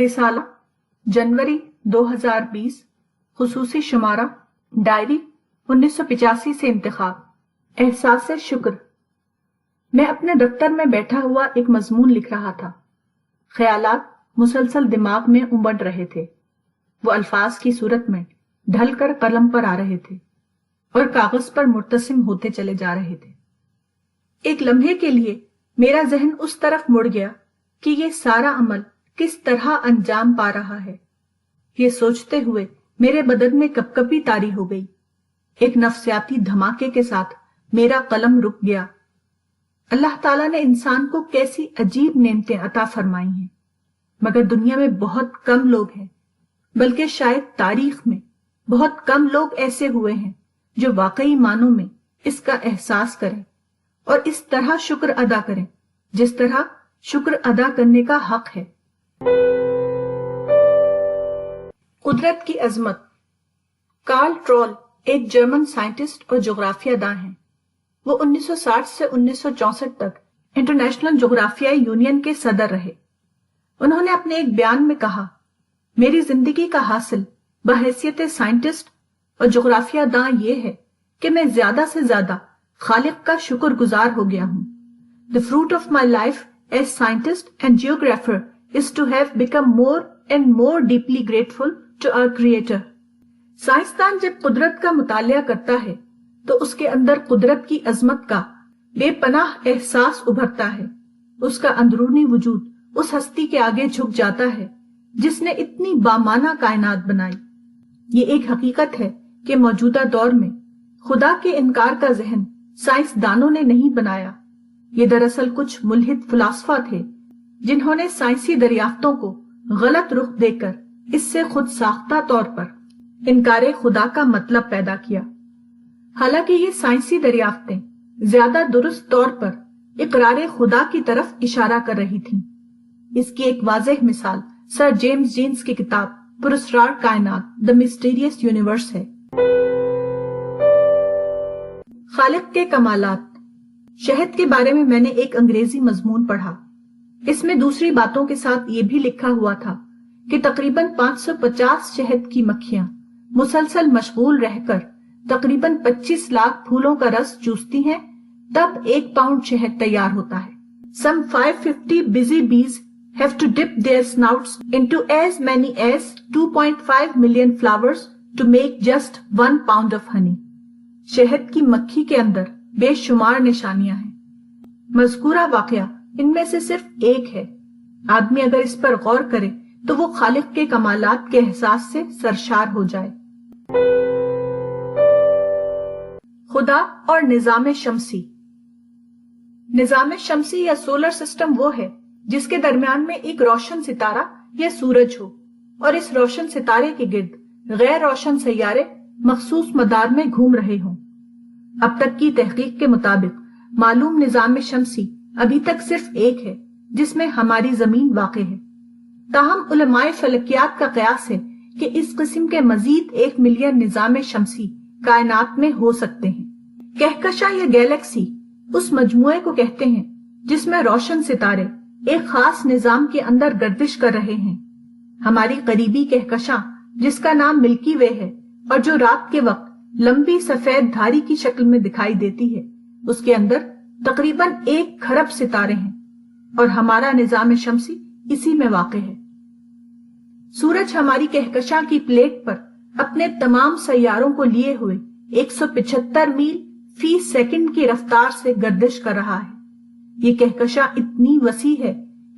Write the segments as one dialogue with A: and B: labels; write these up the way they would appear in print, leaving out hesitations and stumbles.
A: رسالہ جنوری 2020 خصوصی شمارہ ڈائری 1985 سے انتخاب احساس شکر۔ میں اپنے دفتر میں بیٹھا ہوا ایک مضمون لکھ رہا تھا۔ خیالات مسلسل دماغ میں امڑ رہے تھے۔ وہ الفاظ کی صورت میں ڈھل کر قلم پر آ رہے تھے اور کاغذ پر مرتسم ہوتے چلے جا رہے تھے۔ ایک لمحے کے لیے میرا ذہن اس طرف مڑ گیا کہ یہ سارا عمل کس طرح انجام پا رہا ہے۔ یہ سوچتے ہوئے میرے بدن میں کپکپی طاری ہو گئی۔ ایک نفسیاتی دھماکے کے ساتھ میرا قلم رک گیا۔ اللہ تعالیٰ نے انسان کو کیسی عجیب نعمتیں عطا فرمائی ہیں، مگر دنیا میں بہت کم لوگ ہیں، بلکہ شاید تاریخ میں بہت کم لوگ ایسے ہوئے ہیں جو واقعی معنوں میں اس کا احساس کریں اور اس طرح شکر ادا کریں جس طرح شکر ادا کرنے کا حق ہے۔ قدرت کی عظمت۔ کارل ٹرول ایک جرمن سائنٹسٹ اور جغرافیہ داں ہیں۔ وہ 1960 سے 1964 تک انٹرنیشنل جغرافیائی یونین کے صدر رہے۔ انہوں نے اپنے ایک بیان میں کہا، میری زندگی کا حاصل بحیثیت سائنٹسٹ اور جغرافیہ داں یہ ہے کہ میں زیادہ سے زیادہ خالق کا شکر گزار ہو گیا ہوں۔ The fruit of my life as scientist and geographer is to have become more and more deeply grateful to our creator۔ سائنسدان جب قدرت کا مطالعہ کرتا ہے تو اس کے اندر قدرت کی عظمت کا بے پناہ احساس ابھرتا ہے۔ اس کا اندرونی وجود اس ہستی کے آگے جھک جاتا ہے جس نے اتنی بامانہ کائنات بنائی۔ یہ ایک حقیقت ہے کہ موجودہ دور میں خدا کے انکار کا ذہن سائنسدانوں نے نہیں بنایا۔ یہ دراصل کچھ ملحد فلاسفہ تھے جنہوں نے سائنسی دریافتوں کو غلط رخ دے کر اس سے خود ساختہ طور پر انکار خدا کا مطلب پیدا کیا۔ حالانکہ یہ سائنسی دریافتیں زیادہ درست طور پر اقرار خدا کی طرف اشارہ کر رہی تھیں۔ اس کی ایک واضح مثال سر جیمز جینز کی کتاب پراسرار کائنات The Mysterious Universe ہے۔ خالق کے کمالات۔ شہد کے بارے میں نے ایک انگریزی مضمون پڑھا۔ اس میں دوسری باتوں کے ساتھ یہ بھی لکھا ہوا تھا کہ تقریباً 550 شہد کی مکھیاں مسلسل مشغول رہ کر تقریباً 25 لاکھ پھولوں کا رس چوستی ہیں، تب 1 پاؤنڈ شہد تیار ہوتا ہے۔ Some 550 busy bees have to dip their snouts into as many as 2.5 million flowers to make just 1 pound of honey۔ شہد کی مکھی کے اندر بے شمار نشانیاں ہیں۔ مذکورہ واقعہ ان میں سے صرف ایک ہے۔ آدمی اگر اس پر غور کرے تو وہ خالق کے کمالات کے احساس سے سرشار ہو جائے۔ خدا اور نظام شمسی۔ نظام شمسی یا سولر سسٹم وہ ہے جس کے درمیان میں ایک روشن ستارہ یا سورج ہو اور اس روشن ستارے کے گرد غیر روشن سیارے مخصوص مدار میں گھوم رہے ہوں۔ اب تک کی تحقیق کے مطابق معلوم نظام شمسی ابھی تک صرف ایک ہے جس میں ہماری زمین واقع ہے۔ تاہم علماء فلکیات کا قیاس ہے کہ اس قسم کے مزید 1 ملین نظام شمسی کائنات میں ہو سکتے ہیں۔ کہکشاں یا گیلیکسی اس مجموعے کو کہتے ہیں جس میں روشن ستارے ایک خاص نظام کے اندر گردش کر رہے ہیں۔ ہماری قریبی کہکشاں جس کا نام ملکی وے ہے اور جو رات کے وقت لمبی سفید دھاری کی شکل میں دکھائی دیتی ہے، اس کے اندر تقریباً 1 کھرب ستارے ہیں اور ہمارا نظام شمسی اسی میں واقع ہے۔ سورج ہماری کہکشاں کی پلیٹ پر اپنے تمام سیاروں کو لیے ہوئے 175 میل فی سیکنڈ کی رفتار سے گردش کر رہا ہے۔ یہ کہکشاں اتنی وسیع ہے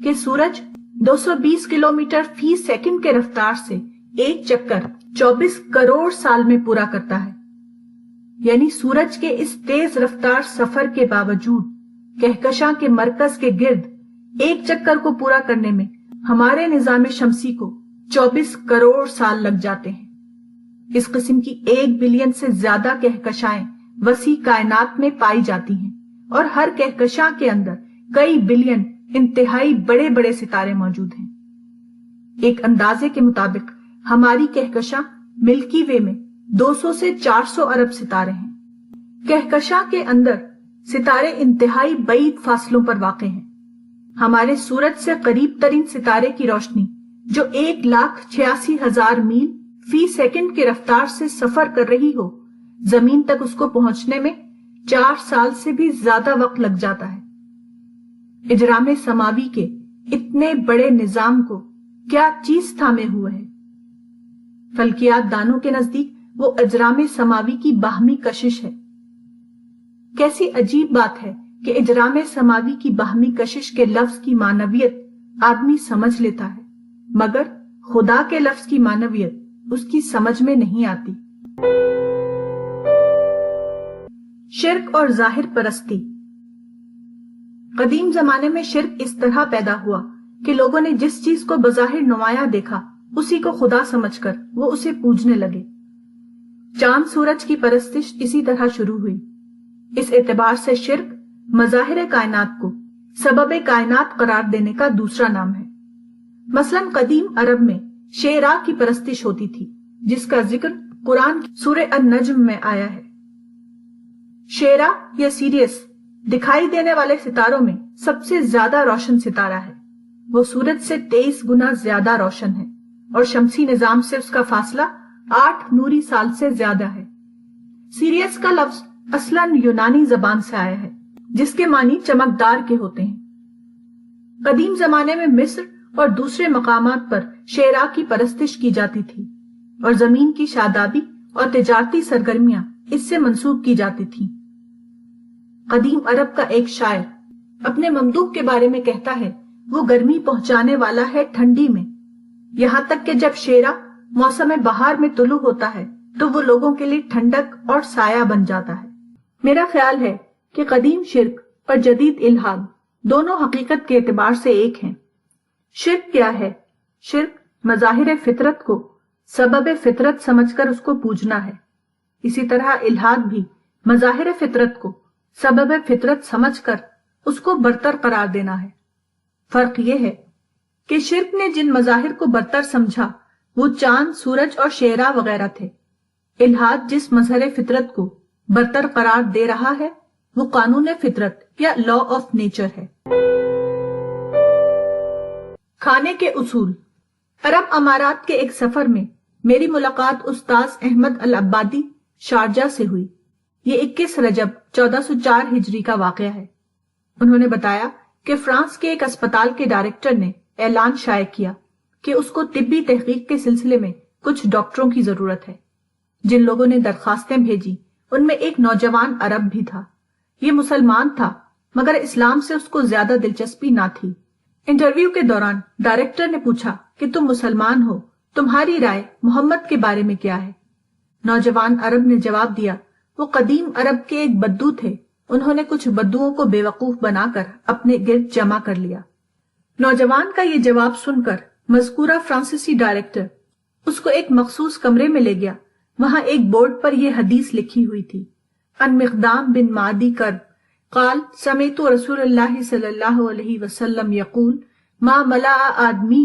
A: کہ سورج 220 کلومیٹر فی سیکنڈ کے رفتار سے ایک چکر 24 کروڑ سال میں پورا کرتا ہے۔ یعنی سورج کے اس تیز رفتار سفر کے باوجود کہکشاں کے مرکز کے گرد ایک چکر کو پورا کرنے میں ہمارے نظام شمسی کو 24 کروڑ سال لگ جاتے ہیں۔ اس قسم کی 1 بلین سے زیادہ کہکشائیں وسیع کائنات میں پائی جاتی ہیں اور ہر کہکشاں کے اندر کئی بلین انتہائی بڑے بڑے ستارے موجود ہیں۔ ایک اندازے کے مطابق ہماری کہکشاں ملکی وے میں 200 سے 400 ارب ستارے ہیں۔ کہکشاں کے اندر ستارے انتہائی بعید فاصلوں پر واقع ہیں۔ ہمارے سورج سے قریب ترین ستارے کی روشنی جو 1,86,000 میل فی سیکنڈ کی رفتار سے سفر کر رہی ہو، زمین تک اس کو پہنچنے میں 4 سال سے بھی زیادہ وقت لگ جاتا ہے۔ اجرام سماوی کے اتنے بڑے نظام کو کیا چیز تھامے ہوئے ہے؟ فلکیات دانوں کے نزدیک وہ اجرام سماوی کی باہمی کشش ہے۔ کیسی عجیب بات ہے کہ اجرام سماوی کی باہمی کشش کے لفظ کی معنویت آدمی سمجھ لیتا ہے، مگر خدا کے لفظ کی معنویت اس کی سمجھ میں نہیں آتی۔ شرک اور ظاہر پرستی۔ قدیم زمانے میں شرک اس طرح پیدا ہوا کہ لوگوں نے جس چیز کو بظاہر نمایاں دیکھا اسی کو خدا سمجھ کر وہ اسے پوجنے لگے۔ چاند سورج کی پرستش اسی طرح شروع ہوئی۔ اس اعتبار سے شرک مظاہر کائنات کو سبب کائنات قرار دینے کا دوسرا نام ہے۔ مثلا قدیم عرب میں شیرا کی پرستش ہوتی تھی، جس کا ذکر قرآن کی سورہ النجم میں آیا ہے۔ شیرا یا سیریس دکھائی دینے والے ستاروں میں سب سے زیادہ روشن ستارہ ہے۔ وہ سورج سے 23 گنا زیادہ روشن ہے اور شمسی نظام سے اس کا فاصلہ 8 نوری سال سے زیادہ ہے۔ سیریس کا لفظ اصلاً یونانی زبان سے آیا ہے، جس کے معنی چمکدار کے ہوتے ہیں۔ قدیم زمانے میں مصر اور دوسرے مقامات پر شیرا کی پرستش کی جاتی تھی، اور زمین کی شادابی اور تجارتی سرگرمیاں اس سے منسوب کی جاتی تھیں۔ قدیم عرب کا ایک شاعر اپنے ممدوح کے بارے میں کہتا ہے، وہ گرمی پہنچانے والا ہے ٹھنڈی میں، یہاں تک کہ جب شیرا موسم بہار میں طلوع ہوتا ہے تو وہ لوگوں کے لیے ٹھنڈک اور سایہ بن جاتا ہے۔ میرا خیال ہے کہ قدیم شرک اور جدید الحاد دونوں حقیقت کے اعتبار سے ایک ہیں۔ شرک کیا ہے؟ شرک مظاہر فطرت کو سبب فطرت سمجھ کر اس کو پوجنا ہے۔ اسی طرح الحاد بھی مظاہر فطرت کو سبب فطرت سمجھ کر اس کو برتر قرار دینا ہے۔ فرق یہ ہے کہ شرک نے جن مظاہر کو برتر سمجھا وہ چاند، سورج اور شیرا وغیرہ تھے۔ الحاد جس مظہر فطرت کو برتر قرار دے رہا ہے وہ قانون فطرت یا لا آف نیچر ہے۔ کھانے کے اصول۔ عرب امارات کے ایک سفر میں میری ملاقات استاذ احمد العبادی شارجہ سے ہوئی۔ یہ 21 رجب 1404 ہجری کا واقعہ ہے۔ انہوں نے بتایا کہ فرانس کے ایک اسپتال کے ڈائریکٹر نے اعلان شائع کیا کہ اس کو طبی تحقیق کے سلسلے میں کچھ ڈاکٹروں کی ضرورت ہے۔ جن لوگوں نے درخواستیں بھیجی ان میں ایک نوجوان عرب بھی تھا۔ یہ مسلمان تھا مگر اسلام سے اس کو زیادہ دلچسپی نہ تھی۔ انٹرویو کے دوران ڈائریکٹر نے پوچھا کہ تم مسلمان ہو، تمہاری رائے محمد کے بارے میں کیا ہے؟ نوجوان عرب نے جواب دیا، وہ قدیم عرب کے ایک بدو تھے، انہوں نے کچھ بدوؤں کو بے وقوف بنا کر اپنے گرد جمع کر لیا۔ نوجوان کا یہ جواب سن کر مذکورہ فرانسیسی ڈائریکٹر اس کو ایک مخصوص کمرے میں لے گیا۔ وہاں ایک بورڈ پر یہ حدیث لکھی ہوئی تھی، ان مقدام بن معدی کرب قال سمعت رسول اللہ صلی اللہ علیہ وسلم یقول ما ملأ آدمی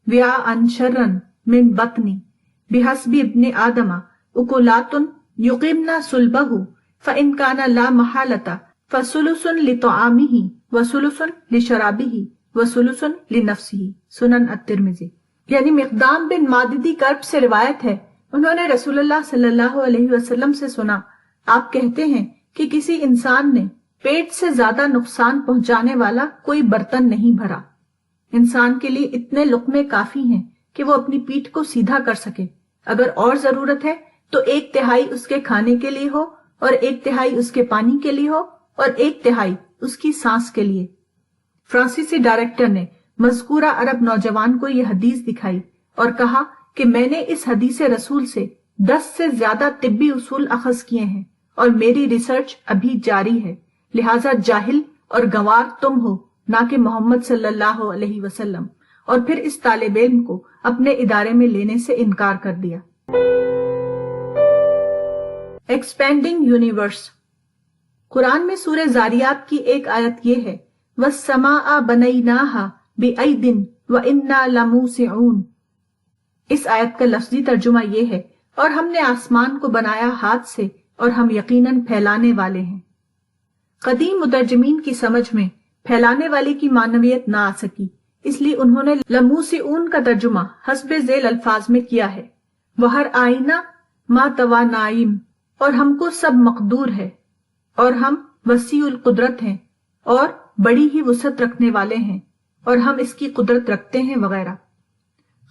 A: وعاء شرا من بطنی بحسب ابن آدم اکلات یقیمن صلبہ فإن كان لا محالة فثلث لطعامه وثلث لشرابه وثلث لنفسه، سنن الترمذی۔ یعنی مقدام بن معدی کرب سے روایت ہے، انہوں نے رسول اللہ صلی اللہ علیہ وسلم سے سنا، آپ کہتے ہیں کہ کسی انسان نے پیٹ سے زیادہ نقصان پہنچانے والا کوئی برتن نہیں بھرا۔ انسان کے لیے اتنے لقمے کافی ہیں کہ وہ اپنی پیٹھ کو سیدھا کر سکے، اگر اور ضرورت ہے تو 1/3 اس کے کھانے کے لیے ہو اور 1/3 اس کے پانی کے لیے ہو اور 1/3 اس کی سانس کے لیے۔ فرانسیسی ڈائریکٹر نے مذکورہ عرب نوجوان کو یہ حدیث دکھائی اور کہا کہ میں نے اس حدیث رسول سے 10 سے زیادہ طبی اصول اخذ کیے ہیں اور میری ریسرچ ابھی جاری ہے، لہٰذا جاہل اور گنوار تم ہو نہ کہ محمد صلی اللہ علیہ وسلم۔ اور پھر اس طالب علم کو اپنے ادارے میں لینے سے انکار کر دیا۔ Expanding universe. قرآن میں سورہ زاریات کی ایک آیت یہ ہے، وَالسَّمَاءَ بَنَيْنَاهَا بِأَيْدٍ وَإِنَّا لَمُوسِعُونَ۔ اس آیت کا لفظی ترجمہ یہ ہے، اور ہم نے آسمان کو بنایا ہاتھ سے اور ہم یقیناً پھیلانے والے ہیں۔ قدیم مترجمین کی سمجھ میں پھیلانے والے کی معنویت نہ آ سکی، اس لیے انہوں نے لموسئون کا ترجمہ حسب ذیل الفاظ میں کیا ہے، وہر آئینہ ما توانائیم، اور ہم کو سب مقدور ہے، اور ہم وسیع القدرت ہیں اور بڑی ہی وسعت رکھنے والے ہیں، اور ہم اس کی قدرت رکھتے ہیں وغیرہ۔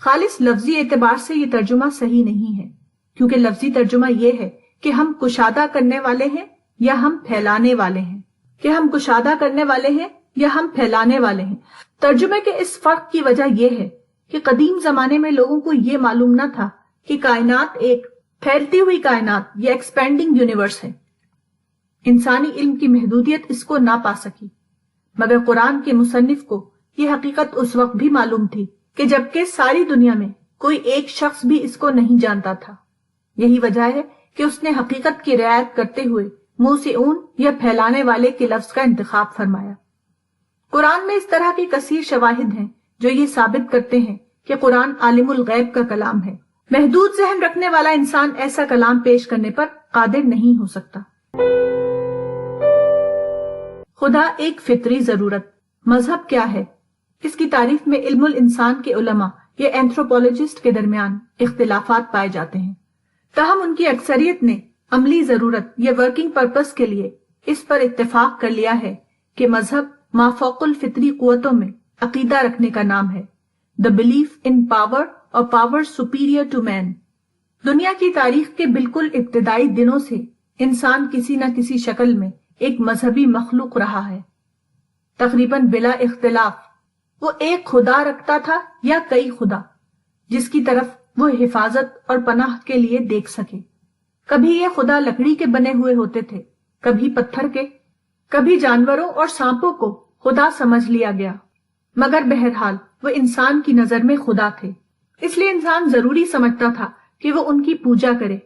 A: خالص لفظی اعتبار سے یہ ترجمہ صحیح نہیں ہے، کیونکہ لفظی ترجمہ یہ ہے کہ ہم کشادہ کرنے والے ہیں یا ہم پھیلانے والے ہیں، کہ ہم کشادہ کرنے والے ہیں یا ہم پھیلانے والے ہیں۔ ترجمے کے اس فرق کی وجہ یہ ہے کہ قدیم زمانے میں لوگوں کو یہ معلوم نہ تھا کہ کائنات ایک پھیلتی ہوئی کائنات یا ایکسپینڈنگ یونیورس ہے۔ انسانی علم کی محدودیت اس کو نہ پا سکی، مگر قرآن کے مصنف کو یہ حقیقت اس وقت بھی معلوم تھی کہ جبکہ ساری دنیا میں کوئی ایک شخص بھی اس کو نہیں جانتا تھا۔ یہی وجہ ہے کہ اس نے حقیقت کی رعایت کرتے ہوئے موسئون یا پھیلانے والے کے لفظ کا انتخاب فرمایا۔ قرآن میں اس طرح کی کثیر شواہد ہیں جو یہ ثابت کرتے ہیں کہ قرآن عالم الغیب کا کلام ہے۔ محدود ذہن رکھنے والا انسان ایسا کلام پیش کرنے پر قادر نہیں ہو سکتا۔ خدا ایک فطری ضرورت۔ مذہب کیا ہے؟ اس کی تعریف میں علم الانسان کے علماء یا اینتھروپولوجسٹ کے درمیان اختلافات پائے جاتے ہیں، تاہم ان کی اکثریت نے عملی ضرورت یا ورکنگ پرپس کے لیے اس پر اتفاق کر لیا ہے کہ مذہب مافوق الفطری قوتوں میں عقیدہ رکھنے کا نام ہے، دا بلیف ان پاور اور پاور سپیریئر ٹو مین۔ دنیا کی تاریخ کے بالکل ابتدائی دنوں سے انسان کسی نہ کسی شکل میں ایک مذہبی مخلوق رہا ہے۔ تقریباً بلا اختلاف وہ ایک خدا رکھتا تھا یا کئی خدا، جس کی طرف وہ حفاظت اور پناہ کے لیے دیکھ سکے۔ کبھی یہ خدا لکڑی کے بنے ہوئے ہوتے تھے، کبھی پتھر کے، کبھی جانوروں اور سانپوں کو خدا سمجھ لیا گیا، مگر بہرحال وہ انسان کی نظر میں خدا تھے۔ اس لیے انسان ضروری سمجھتا تھا کہ وہ ان کی پوجا کرے،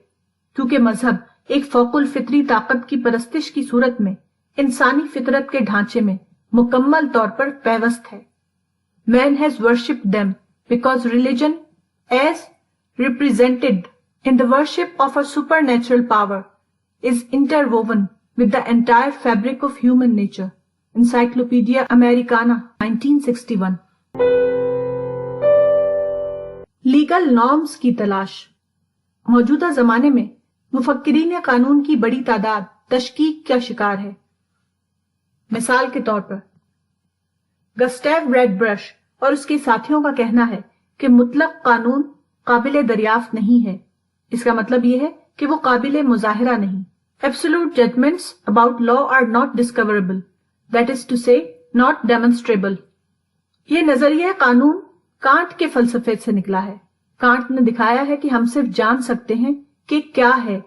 A: کیونکہ مذہب ایک فوق الفطری طاقت کی پرستش کی صورت میں انسانی فطرت کے ڈھانچے میں مکمل طور پر پیوست ہے۔ Man has worshipped them because religion, as represented in the worship of a supernatural power, is interwoven with the entire fabric of human nature. Encyclopedia Americana 1961۔ Legal norms کی تلاش۔ موجودہ زمانے میں مفکرین قانون کی بڑی تعداد تشکیک کا شکار ہے۔ مثال کے طور پر گسٹیو ریڈ برش اور اس کے ساتھیوں کا کہنا ہے کہ مطلق قانون قابل دریافت نہیں ہے۔ اس کا مطلب یہ ہے کہ وہ قابل مظاہرہ نہیں۔ Absolute judgments about law are not discoverable, that is to say, not demonstrable۔ یہ نظریہ قانون کانٹ کے فلسفے سے نکلا ہے۔ کانٹ نے دکھایا ہے کہ ہم صرف جان سکتے ہیں کہ کیا ہے،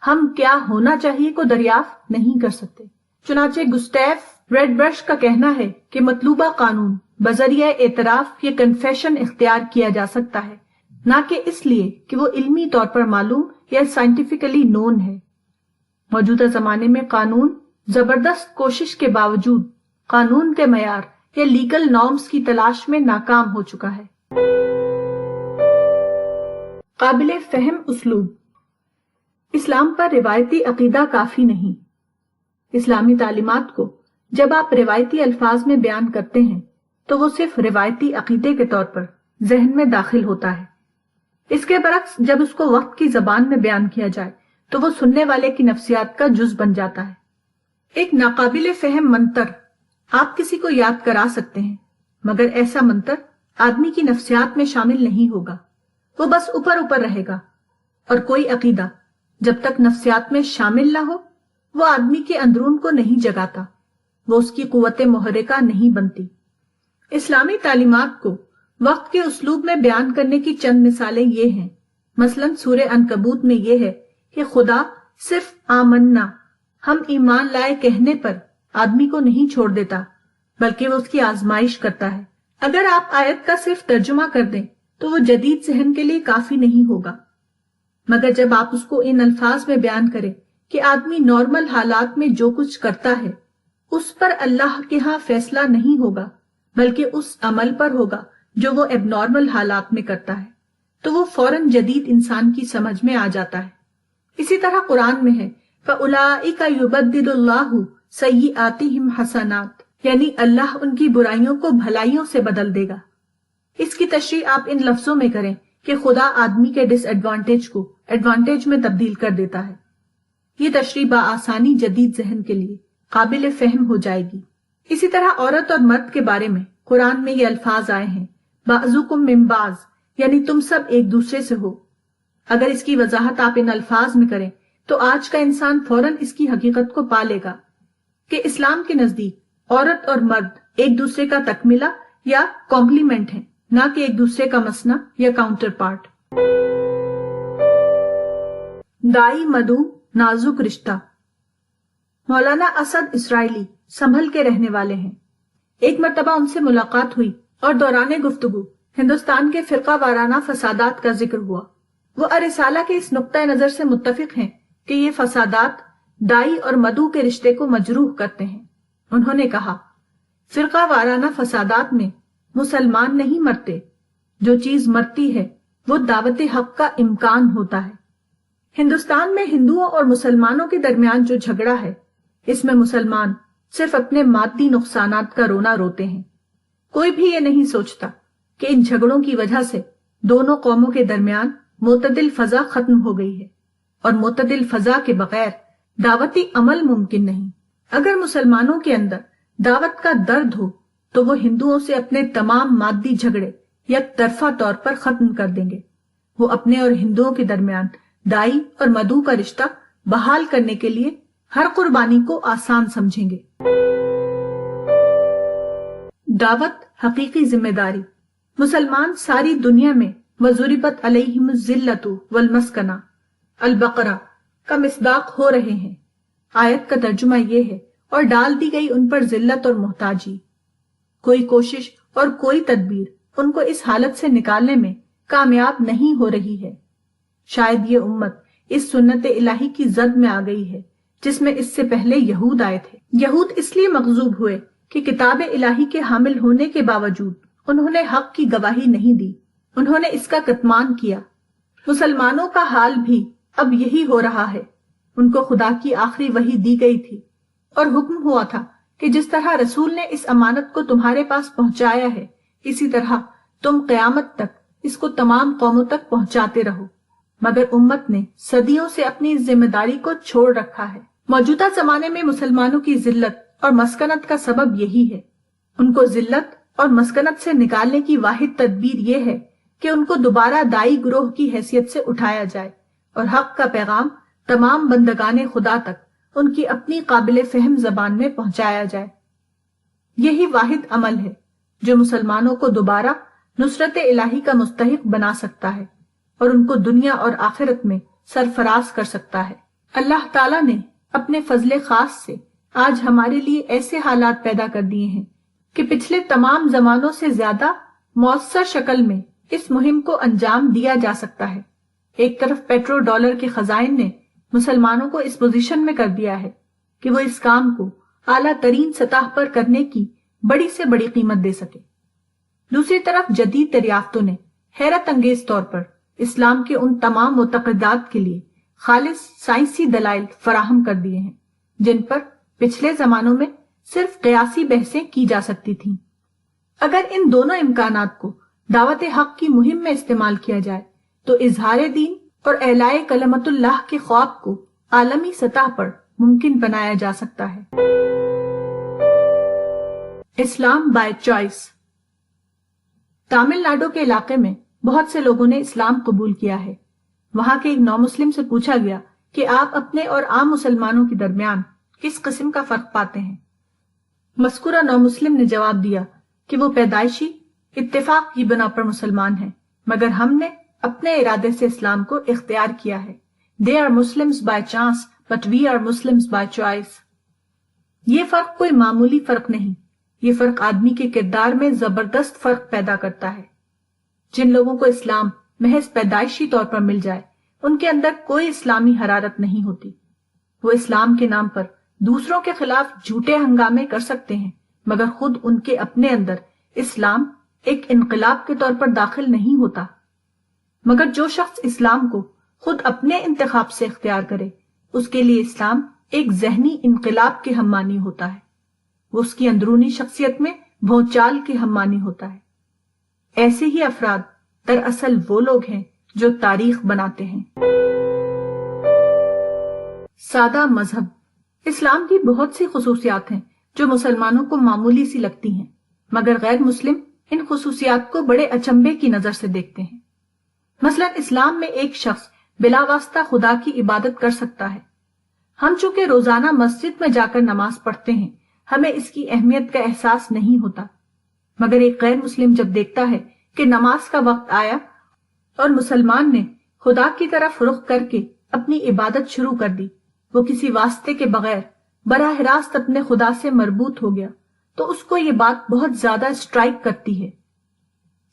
A: ہم کیا ہونا چاہیے کو دریافت نہیں کر سکتے۔ چنانچہ گسٹیو ریڈ برش کا کہنا ہے کہ مطلوبہ قانون بذریعہ اعتراف یا کنفیشن اختیار کیا جا سکتا ہے، نہ کہ اس لیے کہ وہ علمی طور پر معلوم یا سائنٹیفکلی نون ہے۔ موجودہ زمانے میں قانون زبردست کوشش کے باوجود قانون کے معیار یا لیگل نارمز کی تلاش میں ناکام ہو چکا ہے۔ قابل فہم اسلوب۔ اسلام پر روایتی عقیدہ کافی نہیں۔ اسلامی تعلیمات کو جب آپ روایتی الفاظ میں بیان کرتے ہیں تو وہ صرف روایتی عقیدے کے طور پر ذہن میں داخل ہوتا ہے۔ اس کے برعکس جب اس کو وقت کی زبان میں بیان کیا جائے تو وہ سننے والے کی نفسیات کا جز بن جاتا ہے۔ ایک ناقابل فہم منتر آپ کسی کو یاد کرا سکتے ہیں، مگر ایسا منتر آدمی کی نفسیات میں شامل نہیں ہوگا، وہ بس اوپر اوپر رہے گا، اور کوئی عقیدہ جب تک نفسیات میں شامل نہ ہو وہ آدمی کے اندرون کو نہیں جگاتا، وہ اس کی قوت محرکہ نہیں بنتی۔ اسلامی تعلیمات کو وقت کے اسلوب میں بیان کرنے کی چند مثالیں یہ ہیں۔ مثلا سورہ عنکبوت میں یہ ہے کہ خدا صرف آمنا، ہم ایمان لائے کہنے پر آدمی کو نہیں چھوڑ دیتا، بلکہ وہ اس کی آزمائش کرتا ہے۔ اگر آپ آیت کا صرف ترجمہ کر دیں تو وہ جدید ذہن کے لیے کافی نہیں ہوگا، مگر جب آپ اس کو ان الفاظ میں بیان کریں کہ آدمی نارمل حالات میں جو کچھ کرتا ہے اس پر اللہ کے ہاں فیصلہ نہیں ہوگا، بلکہ اس عمل پر ہوگا جو وہ اب نارمل حالات میں کرتا ہے، تو وہ فوراً جدید انسان کی سمجھ میں آ جاتا ہے۔ اسی طرح قرآن میں ہے فَأُولَئِكَ يُبَدِّلُ اللَّهُ سَيِّئَاتِهِمْ حَسَنَاتٍ، یعنی اللہ ان کی برائیوں کو بھلائیوں سے بدل دے گا۔ اس کی تشریح آپ ان لفظوں میں کریں کہ خدا آدمی کے ڈس ایڈوانٹیج کو ایڈوانٹیج میں تبدیل کر دیتا ہے۔ یہ تشریح بآسانی جدید ذہن کے لیے قابل فہم ہو جائے گی۔ اسی طرح عورت اور مرد کے بارے میں قرآن میں یہ الفاظ آئے ہیں، بعضکم من بعض، یعنی تم سب ایک دوسرے سے ہو۔ اگر اس کی وضاحت آپ ان الفاظ میں کریں تو آج کا انسان فوراً اس کی حقیقت کو پا لے گا کہ اسلام کے نزدیک عورت اور مرد ایک دوسرے کا تکملہ یا کمپلیمنٹ ہیں، نہ کہ ایک دوسرے کا مسنا یا کاؤنٹر پارٹ۔ دائی مدعو نازک رشتہ۔ مولانا اسد اسرائیلی سنبھل کے رہنے والے ہیں۔ ایک مرتبہ ان سے ملاقات ہوئی اور دوران گفتگو ہندوستان کے فرقہ وارانہ فسادات کا ذکر ہوا۔ وہ رسالہ کے اس نقطۂ نظر سے متفق ہیں کہ یہ فسادات دائی اور مدعو کے رشتے کو مجروح کرتے ہیں۔ انہوں نے کہا، فرقہ وارانہ فسادات میں مسلمان نہیں مرتے، جو چیز مرتی ہے وہ دعوت حق کا امکان ہوتا ہے۔ ہندوستان میں ہندوؤں اور مسلمانوں کے درمیان جو جھگڑا ہے، اس میں مسلمان صرف اپنے مادی نقصانات کا رونا روتے ہیں۔ کوئی بھی یہ نہیں سوچتا کہ ان جھگڑوں کی وجہ سے دونوں قوموں کے درمیان معتدل فضا ختم ہو گئی ہے، اور معتدل فضا کے بغیر دعوتی عمل ممکن نہیں۔ اگر مسلمانوں کے اندر دعوت کا درد ہو تو وہ ہندوؤں سے اپنے تمام مادی جھگڑے یک طرفہ طور پر ختم کر دیں گے۔ وہ اپنے اور ہندوؤں کے درمیان دائی اور مدعو کا رشتہ بحال کرنے کے لیے ہر قربانی کو آسان سمجھیں گے۔ دعوت حقیقی ذمہ داری۔ مسلمان ساری دنیا میں وَضُرِبَتْ عَلَيْهِمُ الذِّلَّةُ وَالْمَسْكَنَةُ البقرہ کا مصداق ہو رہے ہیں۔ آیت کا ترجمہ یہ ہے، اور ڈال دی گئی ان پر ذلت اور محتاجی۔ کوئی کوشش اور کوئی تدبیر ان کو اس حالت سے نکالنے میں کامیاب نہیں ہو رہی ہے۔ شاید یہ امت اس سنت الہی کی زد میں آ گئی ہے جس میں اس سے پہلے یہود آئے تھے۔ یہود اس لیے مغضوب ہوئے کہ کتاب الہی کے حامل ہونے کے باوجود انہوں نے حق کی گواہی نہیں دی، انہوں نے اس کا کتمان کیا۔ مسلمانوں کا حال بھی اب یہی ہو رہا ہے۔ ان کو خدا کی آخری وحی دی گئی تھی اور حکم ہوا تھا کہ جس طرح رسول نے اس امانت کو تمہارے پاس پہنچایا ہے، اسی طرح تم قیامت تک اس کو تمام قوموں تک پہنچاتے رہو، مگر امت نے صدیوں سے اپنی اس ذمہ داری کو چھوڑ رکھا ہے۔ موجودہ زمانے میں مسلمانوں کی ذلت اور مسکنت کا سبب یہی ہے۔ ان کو ذلت اور مسکنت سے نکالنے کی واحد تدبیر یہ ہے کہ ان کو دوبارہ دائی گروہ کی حیثیت سے اٹھایا جائے اور حق کا پیغام تمام بندگان خدا تک ان کی اپنی قابل فہم زبان میں پہنچایا جائے۔ یہی واحد عمل ہے جو مسلمانوں کو دوبارہ نصرت الہی کا مستحق بنا سکتا ہے اور ان کو دنیا اور آخرت میں سرفراز کر سکتا ہے۔ اللہ تعالیٰ نے اپنے فضل خاص سے آج ہمارے لیے ایسے حالات پیدا کر دیے ہیں کہ پچھلے تمام زمانوں سے زیادہ مؤثر شکل میں اس مہم کو انجام دیا جا سکتا ہے۔ ایک طرف پیٹرو ڈالر کے خزائن نے مسلمانوں کو اس پوزیشن میں کر دیا ہے کہ وہ اس کام کو اعلیٰ ترین سطح پر کرنے کی بڑی سے بڑی قیمت دے سکے۔ دوسری طرف جدید دریافتوں نے حیرت انگیز طور پر اسلام کے ان تمام معتقدات کے لیے خالص سائنسی دلائل فراہم کر دیے ہیں جن پر پچھلے زمانوں میں صرف قیاسی بحثیں کی جا سکتی تھیں۔ اگر ان دونوں امکانات کو دعوت حق کی مہم میں استعمال کیا جائے تو اظہار دین اور اعلاء کلمت اللہ کے خواب کو عالمی سطح پر ممکن بنایا جا سکتا ہے۔ اسلام بائی چوائس۔ تامل ناڈو کے علاقے میں بہت سے لوگوں نے اسلام قبول کیا ہے۔ وہاں کے ایک نو مسلم سے پوچھا گیا کہ آپ اپنے اور عام مسلمانوں کے درمیان کس قسم کا فرق پاتے ہیں؟ مذکورہ نو مسلم نے جواب دیا کہ وہ پیدائشی اتفاق کی بنا پر مسلمان ہیں، مگر ہم نے اپنے ارادے سے اسلام کو اختیار کیا ہے۔ They are Muslims by chance, but we are Muslims by choice۔ یہ فرق کوئی معمولی فرق نہیں، یہ فرق آدمی کے کردار میں زبردست فرق پیدا کرتا ہے۔ جن لوگوں کو اسلام محض پیدائشی طور پر مل جائے، ان کے اندر کوئی اسلامی حرارت نہیں ہوتی۔ وہ اسلام کے نام پر دوسروں کے خلاف جھوٹے ہنگامے کر سکتے ہیں، مگر خود ان کے اپنے اندر اسلام ایک انقلاب کے طور پر داخل نہیں ہوتا۔ مگر جو شخص اسلام کو خود اپنے انتخاب سے اختیار کرے، اس کے لیے اسلام ایک ذہنی انقلاب کے ہم مانی ہوتا ہے۔ وہ اس کی اندرونی شخصیت میں بھونچال کے ہم مانی ہوتا ہے۔ ایسے ہی افراد دراصل وہ لوگ ہیں جو تاریخ بناتے ہیں۔ سادہ مذہب۔ اسلام کی بہت سی خصوصیات ہیں جو مسلمانوں کو معمولی سی لگتی ہیں، مگر غیر مسلم ان خصوصیات کو بڑے اچنبے کی نظر سے دیکھتے ہیں۔ مثلا اسلام میں ایک شخص بلا واسطہ خدا کی عبادت کر سکتا ہے۔ ہم چونکہ روزانہ مسجد میں جا کر نماز پڑھتے ہیں، ہمیں اس کی اہمیت کا احساس نہیں ہوتا، مگر ایک غیر مسلم جب دیکھتا ہے کہ نماز کا وقت آیا اور مسلمان نے خدا کی طرف رخ کر کے اپنی عبادت شروع کر دی، وہ کسی واسطے کے بغیر براہ راست اپنے خدا سے مربوط ہو گیا، تو اس کو یہ بات بہت زیادہ اسٹرائک کرتی ہے۔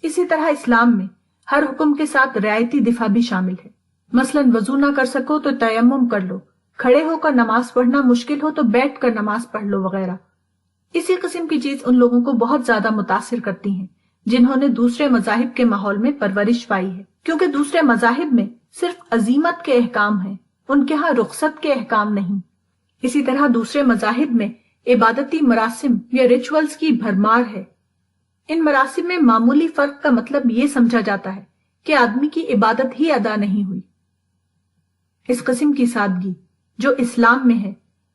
A: اسی طرح اسلام میں ہر حکم کے ساتھ رعایتی دفاع بھی شامل ہے۔ مثلا وضو نہ کر سکو تو تیمم کر لو، کھڑے ہو کر نماز پڑھنا مشکل ہو تو بیٹھ کر نماز پڑھ لو وغیرہ۔ اسی قسم کی چیز ان لوگوں کو بہت زیادہ متاثر کرتی ہیں جنہوں نے دوسرے مذاہب کے ماحول میں پرورش پائی ہے، کیونکہ دوسرے مذاہب میں صرف عزیمت کے احکام ہیں، ان کے ہاں رخصت کے احکام نہیں۔ اسی طرح دوسرے مذاہب میں عبادتی مراسم یا ریچولز کی بھرمار ہے۔ ان مراسم میں معمولی فرق کا مطلب یہ سمجھا جاتا ہے کہ آدمی کی عبادت ہی ادا نہیں ہوئی۔ اس قسم کی سادگی جو اسلام میں ہے،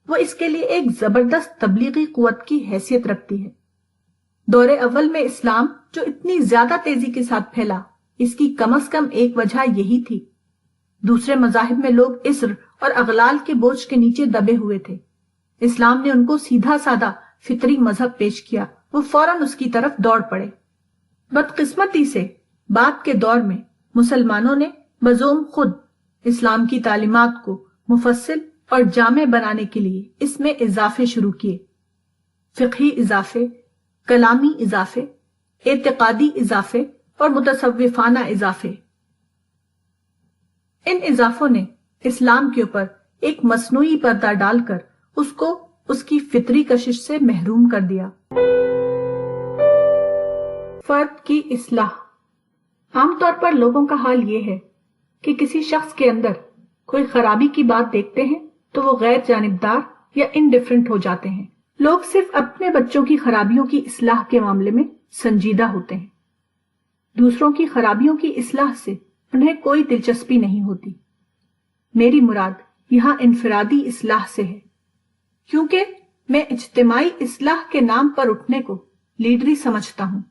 A: وہ اس کے لیے ایک زبردست تبلیغی قوت کی حیثیت رکھتی ہے۔ دور اول میں اسلام جو اتنی زیادہ تیزی کے ساتھ پھیلا، اس کی کم از کم ایک وجہ یہی تھی۔ دوسرے مذاہب میں لوگ اسر اور اغلال کے بوجھ کے نیچے دبے ہوئے تھے۔ اسلام نے ان کو سیدھا سادہ فطری مذہب پیش کیا، وہ فوراً اس کی طرف دوڑ پڑے۔ بدقسمتی سے بعد کے دور میں مسلمانوں نے بذوم خود اسلام کی تعلیمات کو مفصل اور جامع بنانے کے لیے اس میں اضافے شروع کیے، فقہی اضافے، کلامی اضافے، اعتقادی اضافے اور متصوفانہ اضافے۔ ان اضافوں نے اسلام کے اوپر ایک مصنوعی پردہ ڈال کر اس کو اس کی فطری کشش سے محروم کر دیا۔ فرد کی اصلاح۔ عام طور پر لوگوں کا حال یہ ہے کہ کسی شخص کے اندر کوئی خرابی کی بات دیکھتے ہیں تو وہ غیر جانبدار یا انڈیفرنٹ ہو جاتے ہیں۔ لوگ صرف اپنے بچوں کی خرابیوں کی اصلاح کے معاملے میں سنجیدہ ہوتے ہیں، دوسروں کی خرابیوں کی اصلاح سے انہیں کوئی دلچسپی نہیں ہوتی۔ میری مراد یہاں انفرادی اصلاح سے ہے، کیونکہ میں اجتماعی اصلاح کے نام پر اٹھنے کو لیڈری سمجھتا ہوں،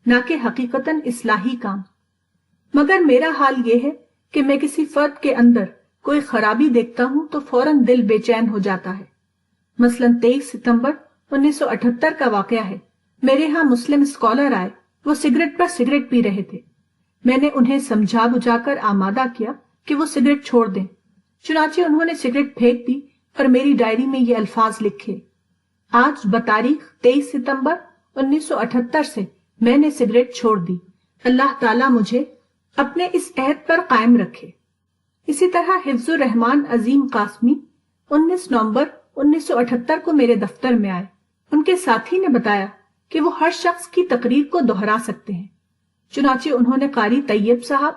A: نہ کہ حقیقتاً اصلاحی کام۔ مگر میرا حال یہ ہے کہ میں کسی فرد کے اندر کوئی خرابی دیکھتا ہوں تو فوراً دل بے چین ہو جاتا ہے۔ مثلا 23 ستمبر 1978 کا واقعہ ہے۔ میرے ہاں مسلم اسکالر آئے، وہ سگریٹ پر سگریٹ پی رہے تھے۔ میں نے انہیں سمجھا بجھا کر آمادہ کیا کہ وہ سگریٹ چھوڑ دیں، چنانچہ انہوں نے سگریٹ پھینک دی اور میری ڈائری میں یہ الفاظ لکھے: آج بتاریخ 23 ستمبر 1978 سے میں نے سگریٹ چھوڑ دی، اللہ تعالیٰ مجھے اپنے اس عہد پر قائم رکھے۔ اسی طرح حفظ الرحمان عظیم قاسمی 19 نومبر 1978 کو میرے دفتر میں آئے۔ ان کے ساتھی نے بتایا کہ وہ ہر شخص کی تقریر کو دہرا سکتے ہیں، چنانچہ انہوں نے قاری طیب صاحب،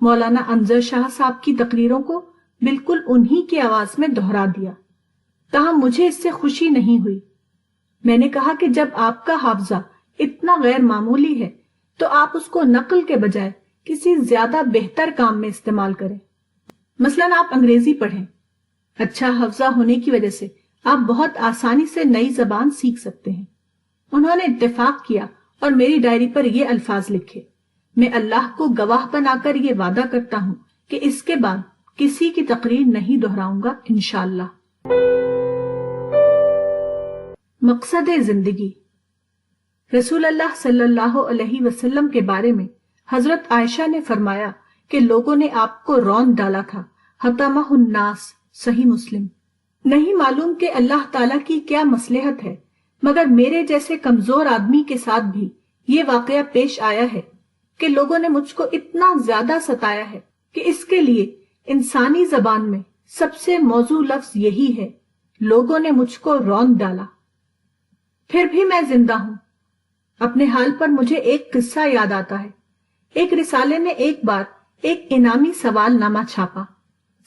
A: مولانا انظر شاہ صاحب کی تقریروں کو بالکل انہی کی آواز میں دہرا دیا۔ تاہم مجھے اس سے خوشی نہیں ہوئی۔ میں نے کہا کہ جب آپ کا حافظہ اتنا غیر معمولی ہے تو آپ اس کو نقل کے بجائے کسی زیادہ بہتر کام میں استعمال کریں۔ مثلا آپ انگریزی پڑھیں، اچھا حافظہ ہونے کی وجہ سے آپ بہت آسانی سے نئی زبان سیکھ سکتے ہیں۔ انہوں نے اتفاق کیا اور میری ڈائری پر یہ الفاظ لکھے: میں اللہ کو گواہ بنا کر یہ وعدہ کرتا ہوں کہ اس کے بعد کسی کی تقریر نہیں دہراؤں گا انشاءاللہ۔ مقصد زندگی۔ رسول اللہ صلی اللہ علیہ وسلم کے بارے میں حضرت عائشہ نے فرمایا کہ لوگوں نے آپ کو روند ڈالا تھا، حتمہ الناس، صحیح مسلم۔ نہیں معلوم کہ اللہ تعالیٰ کی کیا مصلحت ہے، مگر میرے جیسے کمزور آدمی کے ساتھ بھی یہ واقعہ پیش آیا ہے کہ لوگوں نے مجھ کو اتنا زیادہ ستایا ہے کہ اس کے لیے انسانی زبان میں سب سے موزوں لفظ یہی ہے: لوگوں نے مجھ کو روند ڈالا۔ پھر بھی میں زندہ ہوں۔ اپنے حال پر مجھے ایک قصہ یاد آتا ہے۔ ایک رسالے نے ایک بار ایک انعامی سوال نامہ چھاپا۔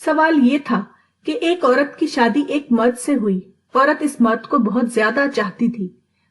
A: سوال یہ تھا کہ ایک عورت کی شادی ایک مرد سے ہوئی۔ عورت اس مرد کو بہت زیادہ چاہتی تھی،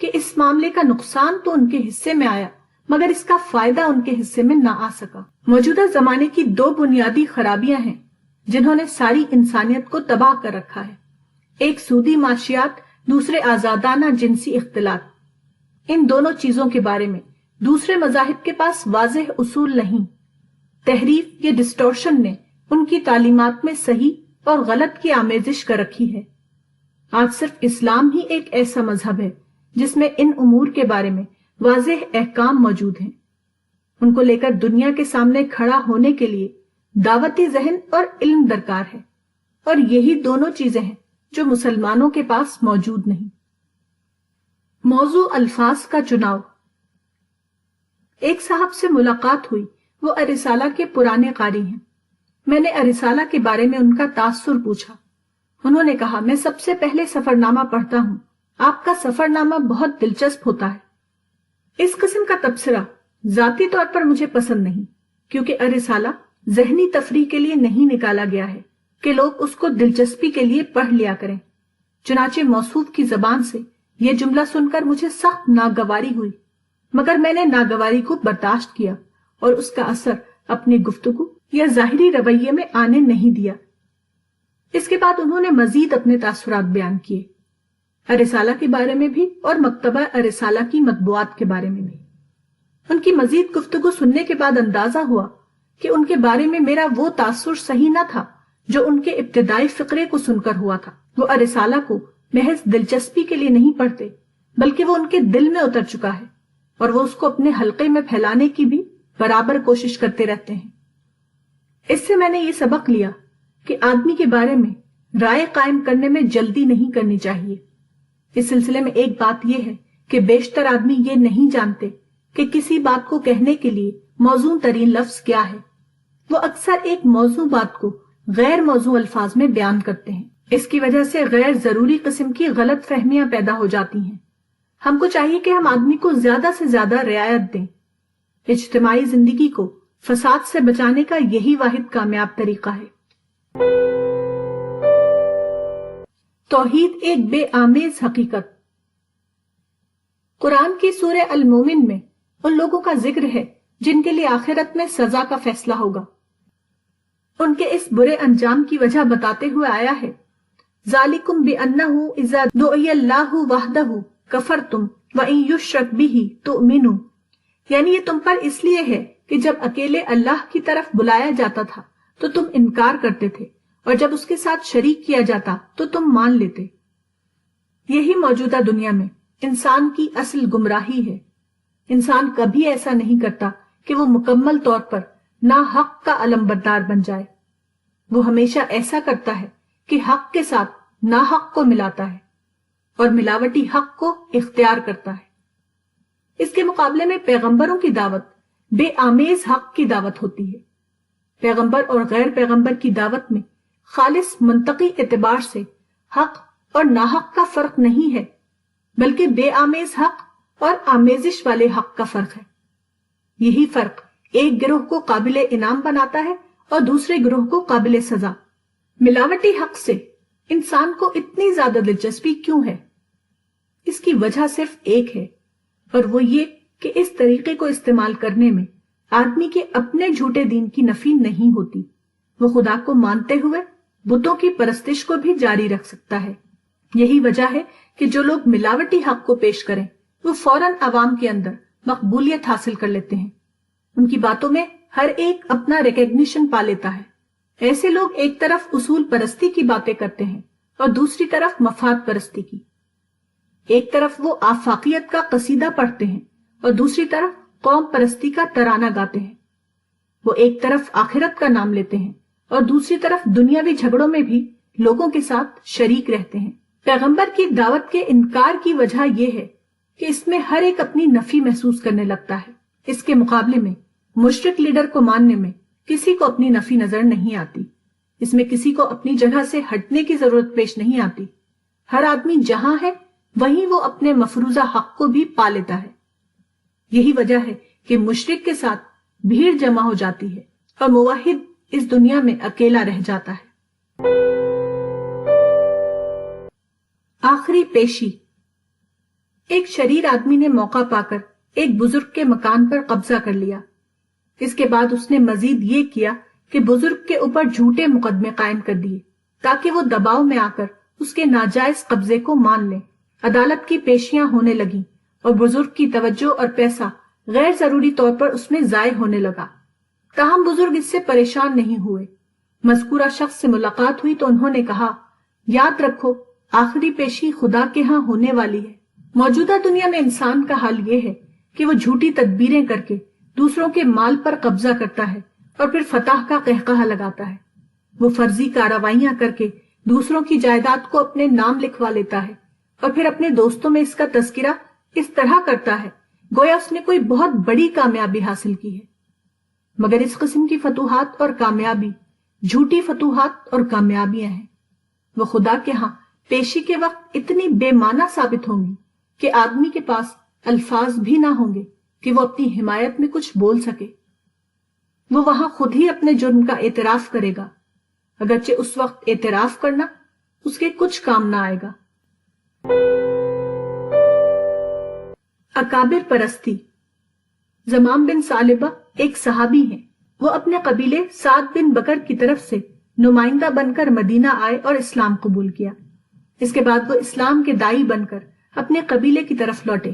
A: کہ اس معاملے کا نقصان تو ان کے حصے میں آیا مگر اس کا فائدہ ان کے حصے میں نہ آ سکا۔ موجودہ زمانے کی دو بنیادی خرابیاں ہیں جنہوں نے ساری انسانیت کو تباہ کر رکھا ہے، ایک سودی معاشیات، دوسرے آزادانہ جنسی اختلاط۔ ان دونوں چیزوں کے بارے میں دوسرے مذاہب کے پاس واضح اصول نہیں۔ تحریف یا ڈسٹورشن نے ان کی تعلیمات میں صحیح اور غلط کی آمیزش کر رکھی ہے۔ آج صرف اسلام ہی ایک ایسا مذہب ہے جس میں ان امور کے بارے میں واضح احکام موجود ہیں۔ ان کو لے کر دنیا کے سامنے کھڑا ہونے کے لیے دعوتی ذہن اور علم درکار ہے، اور یہی دونوں چیزیں ہیں جو مسلمانوں کے پاس موجود نہیں۔ موضوع الفاظ کا چناؤ۔ ایک صاحب سے ملاقات ہوئی، وہ الرسالہ کے پرانے قاری ہیں۔ میں نے الرسالہ کے بارے میں ان کا تاثر پوچھا۔ انہوں نے کہا، میں سب سے پہلے سفر نامہ پڑھتا ہوں، آپ کا سفر نامہ بہت دلچسپ ہوتا ہے۔ اس قسم کا تبصرہ ذاتی طور پر مجھے پسند نہیں، کیونکہ الرسالہ ذہنی تفریح کے لیے نہیں نکالا گیا ہے کہ لوگ اس کو دلچسپی کے لیے پڑھ لیا کریں۔ چنانچہ موصوف کی زبان سے یہ جملہ سن کر مجھے سخت ناگواری ہوئی، مگر میں نے ناگواری کو برداشت کیا اور اس کا اثر اپنی گفتگو یا ظاہری رویے میں آنے نہیں دیا۔ اس کے بعد انہوں نے مزید اپنے تاثرات بیان کیے، الرسالہ کے بارے میں بھی اور مکتبہ الرسالہ کی مطبوعات کے بارے میں بھی۔ ان کی مزید گفتگو سننے کے بعد اندازہ ہوا کہ ان کے بارے میں میرا وہ تاثر صحیح نہ تھا جو ان کے ابتدائی فقرے کو سن کر ہوا تھا۔ وہ الرسالہ کو محض دلچسپی کے لیے نہیں پڑھتے، بلکہ وہ ان کے دل میں اتر چکا ہے اور وہ اس کو اپنے حلقے میں پھیلانے کی بھی برابر کوشش کرتے رہتے ہیں۔ اس سے میں نے یہ سبق لیا کہ آدمی کے بارے میں رائے قائم کرنے میں جلدی نہیں کرنی چاہیے۔ اس سلسلے میں ایک بات یہ ہے کہ بیشتر آدمی یہ نہیں جانتے کہ کسی بات کو کہنے کے لیے موزوں ترین لفظ کیا ہے۔ وہ اکثر ایک موزوں بات کو غیر موزوں الفاظ میں بیان کرتے ہیں۔ اس کی وجہ سے غیر ضروری قسم کی غلط فہمیاں پیدا ہو جاتی ہیں۔ ہم کو چاہیے کہ ہم آدمی کو زیادہ سے زیادہ رعایت دیں۔ اجتماعی زندگی کو فساد سے بچانے کا یہی واحد کامیاب طریقہ ہے۔ توحید ایک بے آمیز حقیقت۔ قرآن کی سورہ المومن میں ان لوگوں کا ذکر ہے جن کے لیے آخرت میں سزا کا فیصلہ ہوگا۔ ان کے اس برے انجام کی وجہ بتاتے ہوئے آیا ہے، ذالکم بأنہ اذا دعی اللہ وحدہ کفرتم وإن یشرک بہ تؤمنوا، یعنی یہ تم پر اس لیے ہے کہ جب اکیلے اللہ کی طرف بلایا جاتا تھا تو تم انکار کرتے تھے، اور جب اس کے ساتھ شریک کیا جاتا تو تم مان لیتے۔ یہی موجودہ دنیا میں انسان کی اصل گمراہی ہے۔ انسان کبھی ایسا نہیں کرتا کہ وہ مکمل طور پر ناحق کا علمبردار بن جائے۔ وہ ہمیشہ ایسا کرتا ہے کہ حق کے ساتھ ناحق کو ملاتا ہے اور ملاوٹی حق کو اختیار کرتا ہے۔ اس کے مقابلے میں پیغمبروں کی دعوت بے آمیز حق کی دعوت ہوتی ہے۔ پیغمبر اور غیر پیغمبر کی دعوت میں خالص منطقی اعتبار سے حق اور ناحق کا فرق نہیں ہے، بلکہ بے آمیز حق اور آمیزش والے حق کا فرق ہے۔ یہی فرق ایک گروہ کو قابل انعام بناتا ہے اور دوسرے گروہ کو قابل سزا۔ ملاوٹی حق سے انسان کو اتنی زیادہ دلچسپی کیوں ہے؟ اس کی وجہ صرف ایک ہے، اور وہ یہ کہ اس طریقے کو استعمال کرنے میں آدمی کے اپنے جھوٹے دین کی نفی نہیں ہوتی۔ وہ خدا کو مانتے ہوئے بتوں کی پرستش کو بھی جاری رکھ سکتا ہے۔ یہی وجہ ہے کہ جو لوگ ملاوٹی حق کو پیش کریں وہ فوراً عوام کے اندر مقبولیت حاصل کر لیتے ہیں۔ ان کی باتوں میں ہر ایک اپنا ریکگنیشن پا لیتا ہے۔ ایسے لوگ ایک طرف اصول پرستی کی باتیں کرتے ہیں اور دوسری طرف مفاد پرستی کی۔ ایک طرف وہ آفاقیت کا قصیدہ پڑھتے ہیں اور دوسری طرف قوم پرستی کا ترانہ گاتے ہیں۔ وہ ایک طرف آخرت کا نام لیتے ہیں اور دوسری طرف دنیاوی جھگڑوں میں بھی لوگوں کے ساتھ شریک رہتے ہیں۔ پیغمبر کی دعوت کے انکار کی وجہ یہ ہے کہ اس میں ہر ایک اپنی نفی محسوس کرنے لگتا ہے۔ اس کے مقابلے میں مشرک لیڈر کو ماننے میں کسی کو اپنی نفی نظر نہیں آتی۔ اس میں کسی کو اپنی جگہ سے ہٹنے کی ضرورت پیش نہیں آتی۔ ہر آدمی جہاں ہے وہیں وہ اپنے مفروضہ حق کو بھی پا لیتا ہے۔ یہی وجہ ہے کہ مشرک کے ساتھ بھیڑ جمع ہو جاتی ہے اور موحد اس دنیا میں اکیلا رہ جاتا ہے۔ آخری پیشی۔ ایک شریر آدمی نے موقع پا کر ایک بزرگ کے مکان پر قبضہ کر لیا۔ اس کے بعد اس نے مزید یہ کیا کہ بزرگ کے اوپر جھوٹے مقدمے قائم کر دیے تاکہ وہ دباؤ میں آ کر اس کے ناجائز قبضے کو مان لیں۔ عدالت کی پیشیاں ہونے لگیں اور بزرگ کی توجہ اور پیسہ غیر ضروری طور پر اس میں ضائع ہونے لگا۔ تاہم بزرگ اس سے پریشان نہیں ہوئے۔ مذکورہ شخص سے ملاقات ہوئی تو انہوں نے کہا، یاد رکھو آخری پیشی خدا کے ہاں ہونے والی ہے۔ موجودہ دنیا میں انسان کا حال یہ ہے کہ وہ جھوٹی تدبیریں کر کے دوسروں کے مال پر قبضہ کرتا ہے اور پھر فتح کا قہقہہ لگاتا ہے۔ وہ فرضی کارروائیاں کر کے دوسروں کی جائیداد کو اپنے نام لکھوا لیتا ہے اور پھر اپنے دوستوں میں اس کا تذکرہ اس طرح کرتا ہے گویا اس نے کوئی بہت بڑی کامیابی حاصل کی ہے۔ مگر اس قسم کی فتوحات اور کامیابی جھوٹی فتوحات اور کامیابیاں ہیں۔ وہ خدا کے ہاں پیشی کے وقت اتنی بے معنی ثابت ہوں گی کہ آدمی کے پاس الفاظ بھی نہ ہوں گے کہ وہ اپنی حمایت میں کچھ بول سکے۔ وہ وہاں خود ہی اپنے جرم کا اعتراف کرے گا، اگرچہ اس وقت اعتراف کرنا اس کے کچھ کام نہ آئے گا۔ اکابر پرستی۔ زمام بن ثعلبہ ایک صحابی ہیں۔ وہ اپنے قبیلے سعد بن بکر کی طرف سے نمائندہ بن کر مدینہ آئے اور اسلام قبول کیا۔ اس کے بعد وہ اسلام کے دائی بن کر اپنے قبیلے کی طرف لوٹے۔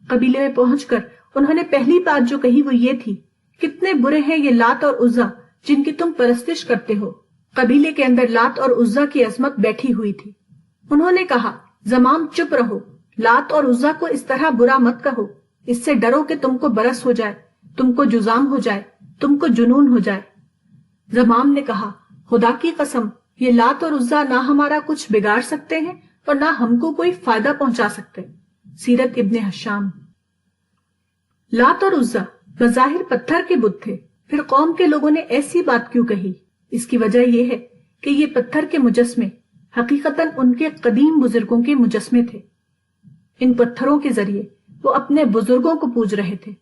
A: قبیلے میں پہنچ کر انہوں نے پہلی بات جو کہی وہ یہ تھی، کتنے برے ہیں یہ لات اور عزا جن کی تم پرستش کرتے ہو۔ قبیلے کے اندر لات اور عزا کی عظمت بیٹھی ہوئی تھی۔ انہوں نے کہا، زمام چپ رہو، لات اور عزا کو اس طرح برا مت کہو، اس سے ڈرو کہ تم کو برس ہو جائے، تم کو جزام ہو جائے، تم کو جنون ہو جائے۔ زمام نے کہا، خدا کی قسم یہ لات اور عزا نہ ہمارا کچھ بگاڑ سکتے ہیں اور نہ ہم کو کوئی فائدہ پہنچا سکتے۔ سیرت ابن حشام۔ لات اور عزا بظاہر پتھر کے بت تھے، پھر قوم کے لوگوں نے ایسی بات کیوں کہی؟ اس کی وجہ یہ ہے کہ یہ پتھر کے مجسمے حقیقتاً ان کے قدیم بزرگوں کے مجسمے تھے۔ ان پتھروں کے ذریعے وہ اپنے بزرگوں کو پوج رہے تھے۔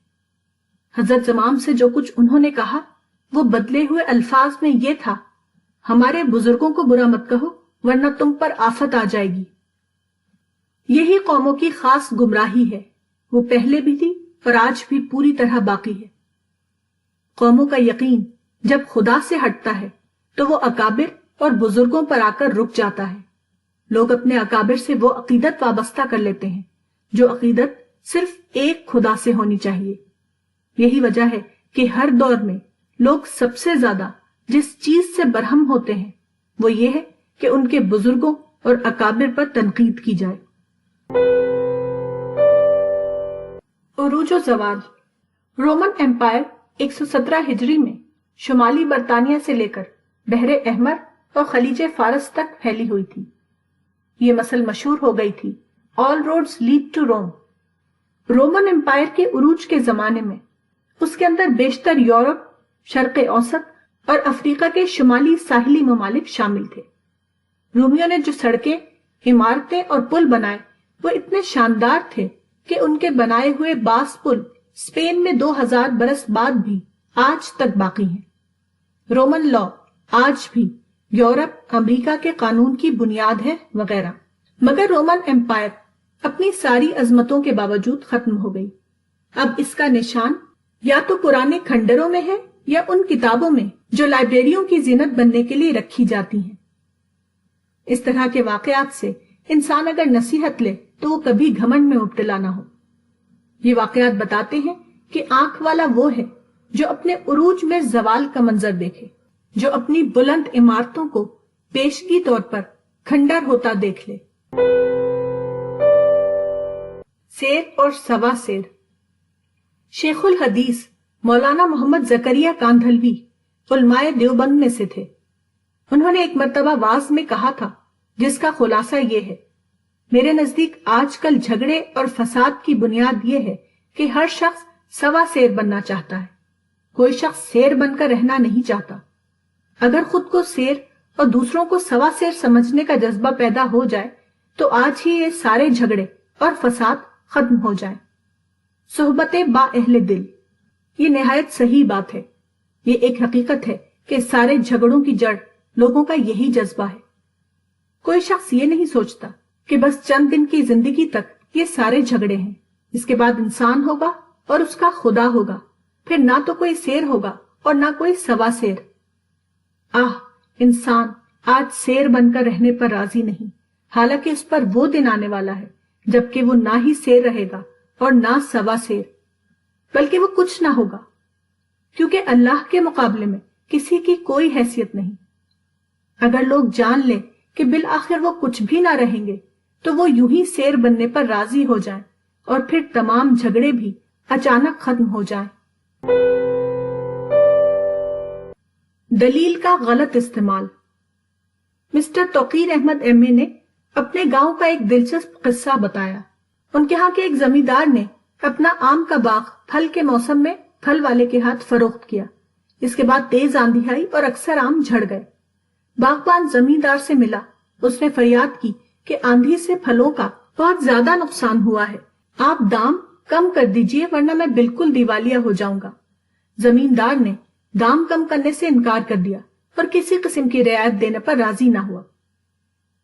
A: حضرت زمام سے جو کچھ انہوں نے کہا وہ بدلے ہوئے الفاظ میں یہ تھا، ہمارے بزرگوں کو برا مت کہو ورنہ تم پر آفت آ جائے گی۔ یہی قوموں کی خاص گمراہی ہے، وہ پہلے بھی تھی اور آج بھی پوری طرح باقی ہے۔ قوموں کا یقین جب خدا سے ہٹتا ہے تو وہ اکابر اور بزرگوں پر آ کر رک جاتا ہے۔ لوگ اپنے اکابر سے وہ عقیدت وابستہ کر لیتے ہیں جو عقیدت صرف ایک خدا سے ہونی چاہیے۔ یہی وجہ ہے کہ ہر دور میں لوگ سب سے زیادہ جس چیز سے برہم ہوتے ہیں وہ یہ ہے کہ ان کے بزرگوں اور اکابر پر تنقید کی جائے۔ عروج و زوال۔ رومن ایمپائر 117 ہجری میں شمالی برطانیہ سے لے کر بحر احمر اور خلیج فارس تک پھیلی ہوئی تھی۔ یہ مسل مشہور ہو گئی تھی، all roads lead to Rome. Roman empire کے عروج کے زمانے میں اس کے اندر بیشتر یورپ، شرق اوسط اور افریقہ کے شمالی ساحلی ممالک شامل تھے۔ رومیوں نے جو سڑکیں، عمارتیں اور پل بنائے وہ اتنے شاندار تھے کہ ان کے بنائے ہوئے بعض پل اسپین میں 2000 برس بعد بھی آج تک باقی ہیں۔ رومن لا آج بھی یورپ، امریکہ کے قانون کی بنیاد ہے وغیرہ۔ مگر رومن ایمپائر اپنی ساری عظمتوں کے باوجود ختم ہو گئی۔ اب اس کا نشان یا تو پرانے کھنڈروں میں ہے یا ان کتابوں میں جو لائبریریوں کی زینت بننے کے لیے رکھی جاتی ہیں۔ اس طرح کے واقعات سے انسان اگر نصیحت لے تو وہ کبھی گھمنڈ میں مبتلا نہ ہو۔ یہ واقعات بتاتے ہیں کہ آنکھ والا وہ ہے جو اپنے عروج میں زوال کا منظر دیکھے، جو اپنی بلند عمارتوں کو پیشگی طور پر کھنڈر ہوتا دیکھ لے۔ سیر اور سوا سیر۔ شیخ الحدیث مولانا محمد زکریا کاندھلوی علماء دیوبند میں سے تھے۔ انہوں نے ایک مرتبہ واعظ میں کہا تھا جس کا خلاصہ یہ ہے، میرے نزدیک آج کل جھگڑے اور فساد کی بنیاد یہ ہے کہ ہر شخص سوا سیر بننا چاہتا ہے، کوئی شخص سیر بن کر رہنا نہیں چاہتا۔ اگر خود کو سیر اور دوسروں کو سوا سیر سمجھنے کا جذبہ پیدا ہو جائے تو آج ہی یہ سارے جھگڑے اور فساد ختم ہو جائیں۔ صحبت با اہل دل، یہ نہایت صحیح بات ہے۔ یہ ایک حقیقت ہے کہ سارے جھگڑوں کی جڑ لوگوں کا یہی جذبہ ہے۔ کوئی شخص یہ نہیں سوچتا کہ بس چند دن کی زندگی تک یہ سارے جھگڑے ہیں۔ اس کے بعد انسان ہوگا اور اس کا خدا ہوگا، پھر نہ تو کوئی سیر ہوگا اور نہ کوئی سوا سیر۔ انسان آج سیر بن کر رہنے پر راضی نہیں، حالانکہ اس پر وہ دن آنے والا ہے جبکہ وہ نہ ہی سیر رہے گا اور نہ سوا سیر، بلکہ وہ کچھ نہ ہوگا، کیونکہ اللہ کے مقابلے میں کسی کی کوئی حیثیت نہیں۔ اگر لوگ جان لیں کہ بالآخر وہ کچھ بھی نہ رہیں گے تو وہ یوں ہی سیر بننے پر راضی ہو جائیں اور پھر تمام جھگڑے بھی اچانک ختم ہو جائیں۔ دلیل کا غلط استعمال۔ مسٹر توقیر احمد ایم اے نے اپنے گاؤں کا ایک دلچسپ قصہ بتایا۔ ان کے ہاں کے ایک زمیندار نے اپنا آم کا باغ پھل کے موسم میں پھل والے کے ہاتھ فروخت کیا۔ اس کے بعد تیز آندھی آئی اور اکثر آم جھڑ گئے۔ باغبان زمیندار سے ملا، اس نے فریاد کی کہ آندھی سے پھلوں کا بہت زیادہ نقصان ہوا ہے، آپ دام کم کر دیجئے ورنہ میں بالکل دیوالیہ ہو جاؤں گا۔ زمیندار نے دام کم کرنے سے انکار کر دیا اور کسی قسم کی رعایت دینے پر راضی نہ ہوا۔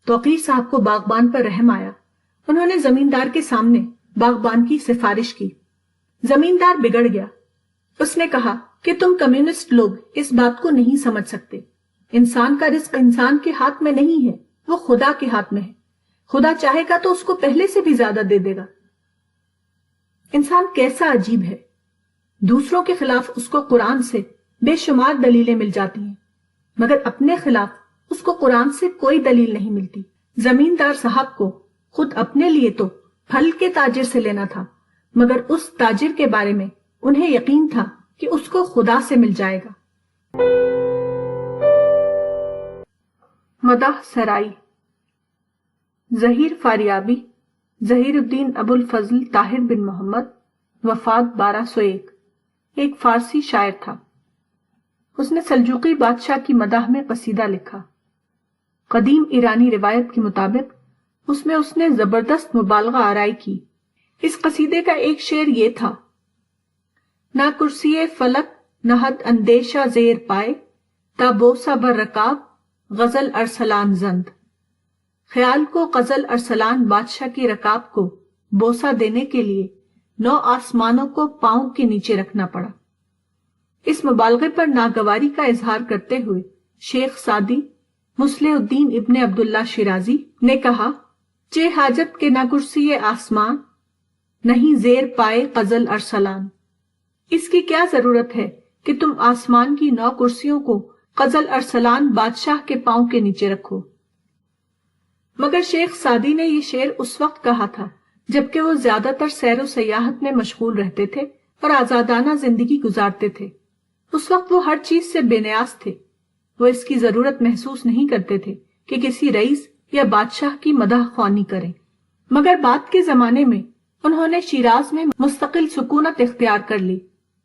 A: توقیر صاحب کو باغبان پر رحم آیا، انہوں نے زمیندار کے سامنے باغبان کی سفارش کی۔ زمیندار بگڑ گیا، اس نے کہا کہ تم کمیونسٹ لوگ اس بات کو نہیں سمجھ سکتے، انسان کا رزق انسان کے ہاتھ میں نہیں ہے، وہ خدا کے ہاتھ میں ہے، خدا چاہے گا تو اس کو پہلے سے بھی زیادہ دے دے گا۔ انسان کیسا عجیب ہے، دوسروں کے خلاف اس کو قرآن سے بے شمار دلیلیں مل جاتی ہیں، مگر اپنے خلاف اس کو قرآن سے کوئی دلیل نہیں ملتی۔ زمیندار صاحب کو خود اپنے لیے تو پھل کے تاجر سے لینا تھا، مگر اس تاجر کے بارے میں انہیں یقین تھا کہ اس کو خدا سے مل جائے گا۔ مدح سرائی۔ ظہیر فاریابی، ظہیر الدین ابو الفضل طاہر بن محمد، وفات 1201، ایک فارسی شاعر تھا۔ اس نے سلجوقی بادشاہ کی مدح میں قصیدہ لکھا۔ قدیم ایرانی روایت کے مطابق اس میں اس نے زبردست مبالغہ آرائی کی۔ اس قصیدے کا ایک شعر یہ تھا: نہ کرسی فلک نہد اندیشہ زیر پائے، تا بوسہ بر رکاب غزل ارسلان زند۔ خیال کو غزل ارسلان بادشاہ کی رکاب کو بوسہ دینے کے لیے 9 آسمانوں کو پاؤں کے نیچے رکھنا پڑا۔ اس مبالغے پر ناگواری کا اظہار کرتے ہوئے شیخ سعدی مصلح الدین ابن عبداللہ شیرازی نے کہا: چے حاجت کے نہ کرسی آسمان، نہیں زیر پائے غزل ارسلان۔ اس کی کیا ضرورت ہے کہ تم آسمان کی 9 کرسیوں کو غزل ارسلان بادشاہ کے پاؤں کے نیچے رکھو؟ مگر شیخ سعدی نے یہ شعر اس وقت کہا تھا جبکہ وہ زیادہ تر سیر و سیاحت میں مشغول رہتے تھے اور آزادانہ زندگی گزارتے تھے۔ اس وقت وہ ہر چیز سے بے نیاز تھے، وہ اس کی ضرورت محسوس نہیں کرتے تھے کہ کسی رئیس یا بادشاہ کی مدح خوانی کریں۔ مگر بعد کے زمانے میں انہوں نے شیراز میں مستقل سکونت اختیار کر لی۔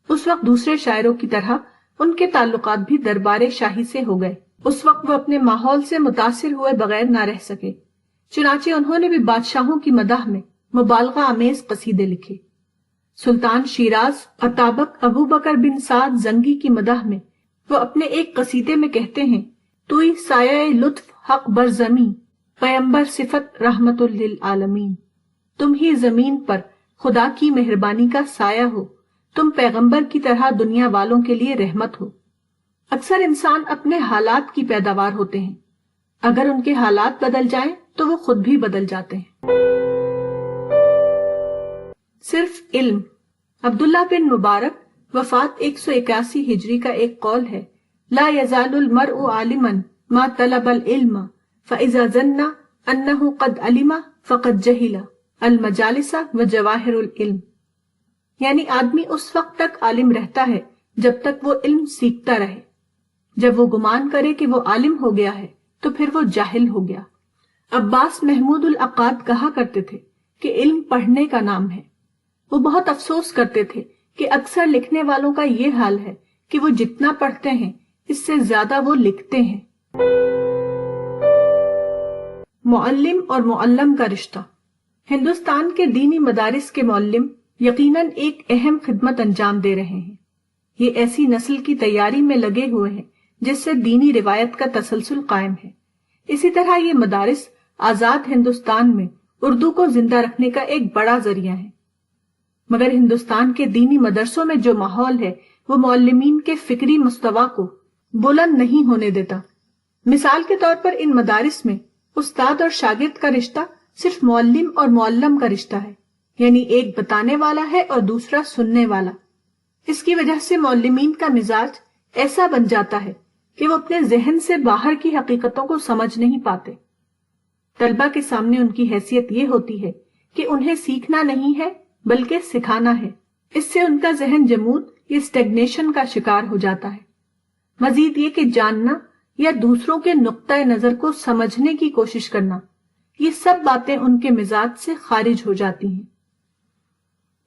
A: اس وقت دوسرے شاعروں کی طرح ان کے تعلقات بھی دربار شاہی سے ہو گئے۔ اس وقت وہ اپنے ماحول سے متاثر ہوئے بغیر نہ رہ سکے، چنانچہ انہوں نے بھی بادشاہوں کی مدح میں مبالغہ آمیز قصیدے لکھے۔ سلطان شیراز عطابق ابو بکر بن سعد زنگی کی مدح میں وہ اپنے ایک قصیدے میں کہتے ہیں: توئی سایہ لطف حق بر زمین، پیمبر صفت رحمت للعالمین۔ تم ہی زمین پر خدا کی مہربانی کا سایہ ہو، تم پیغمبر کی طرح دنیا والوں کے لیے رحمت ہو۔ اکثر انسان اپنے حالات کی پیداوار ہوتے ہیں، اگر ان کے حالات بدل جائیں تو وہ خود بھی بدل جاتے ہیں۔ صرف علم۔ عبداللہ بن مبارک وفات 181 ہجری کا ایک قول ہے: لا يزال المرء عالما ما طلب العلم فاذا ظن انه قد علم فقد جهل المجالس وجواہر العلم، یعنی آدمی اس وقت تک عالم رہتا ہے جب تک وہ علم سیکھتا رہے، جب وہ گمان کرے کہ وہ عالم ہو گیا ہے تو پھر وہ جاہل ہو گیا۔ عباس محمود العقاد کہا کرتے تھے کہ علم پڑھنے کا نام ہے۔ وہ بہت افسوس کرتے تھے کہ اکثر لکھنے والوں کا یہ حال ہے کہ وہ جتنا پڑھتے ہیں اس سے زیادہ وہ لکھتے ہیں۔ معلم اور معلم کا رشتہ۔ ہندوستان کے دینی مدارس کے معلم یقیناً ایک اہم خدمت انجام دے رہے ہیں۔ یہ ایسی نسل کی تیاری میں لگے ہوئے ہیں جس سے دینی روایت کا تسلسل قائم ہے۔ اسی طرح یہ مدارس آزاد ہندوستان میں اردو کو زندہ رکھنے کا ایک بڑا ذریعہ ہے، مگر ہندوستان کے دینی مدرسوں میں جو ماحول ہے وہ معلمین کے فکری مستوی کو بلند نہیں ہونے دیتا۔ مثال کے طور پر ان مدارس میں استاد اور شاگرد کا رشتہ صرف معلم اور معلم کا رشتہ ہے، یعنی ایک بتانے والا ہے اور دوسرا سننے والا۔ اس کی وجہ سے معلمین کا مزاج ایسا بن جاتا ہے کہ وہ اپنے ذہن سے باہر کی حقیقتوں کو سمجھ نہیں پاتے۔ طلبہ کے سامنے ان کی حیثیت یہ ہوتی ہے کہ انہیں سیکھنا نہیں ہے بلکہ سکھانا ہے۔ اس سے ان کا ذہن جمود یا اسٹیگنیشن کا شکار ہو جاتا ہے۔ مزید یہ کہ جاننا یا دوسروں کے نقطہ نظر کو سمجھنے کی کوشش کرنا، یہ سب باتیں ان کے مزاج سے خارج ہو جاتی ہیں۔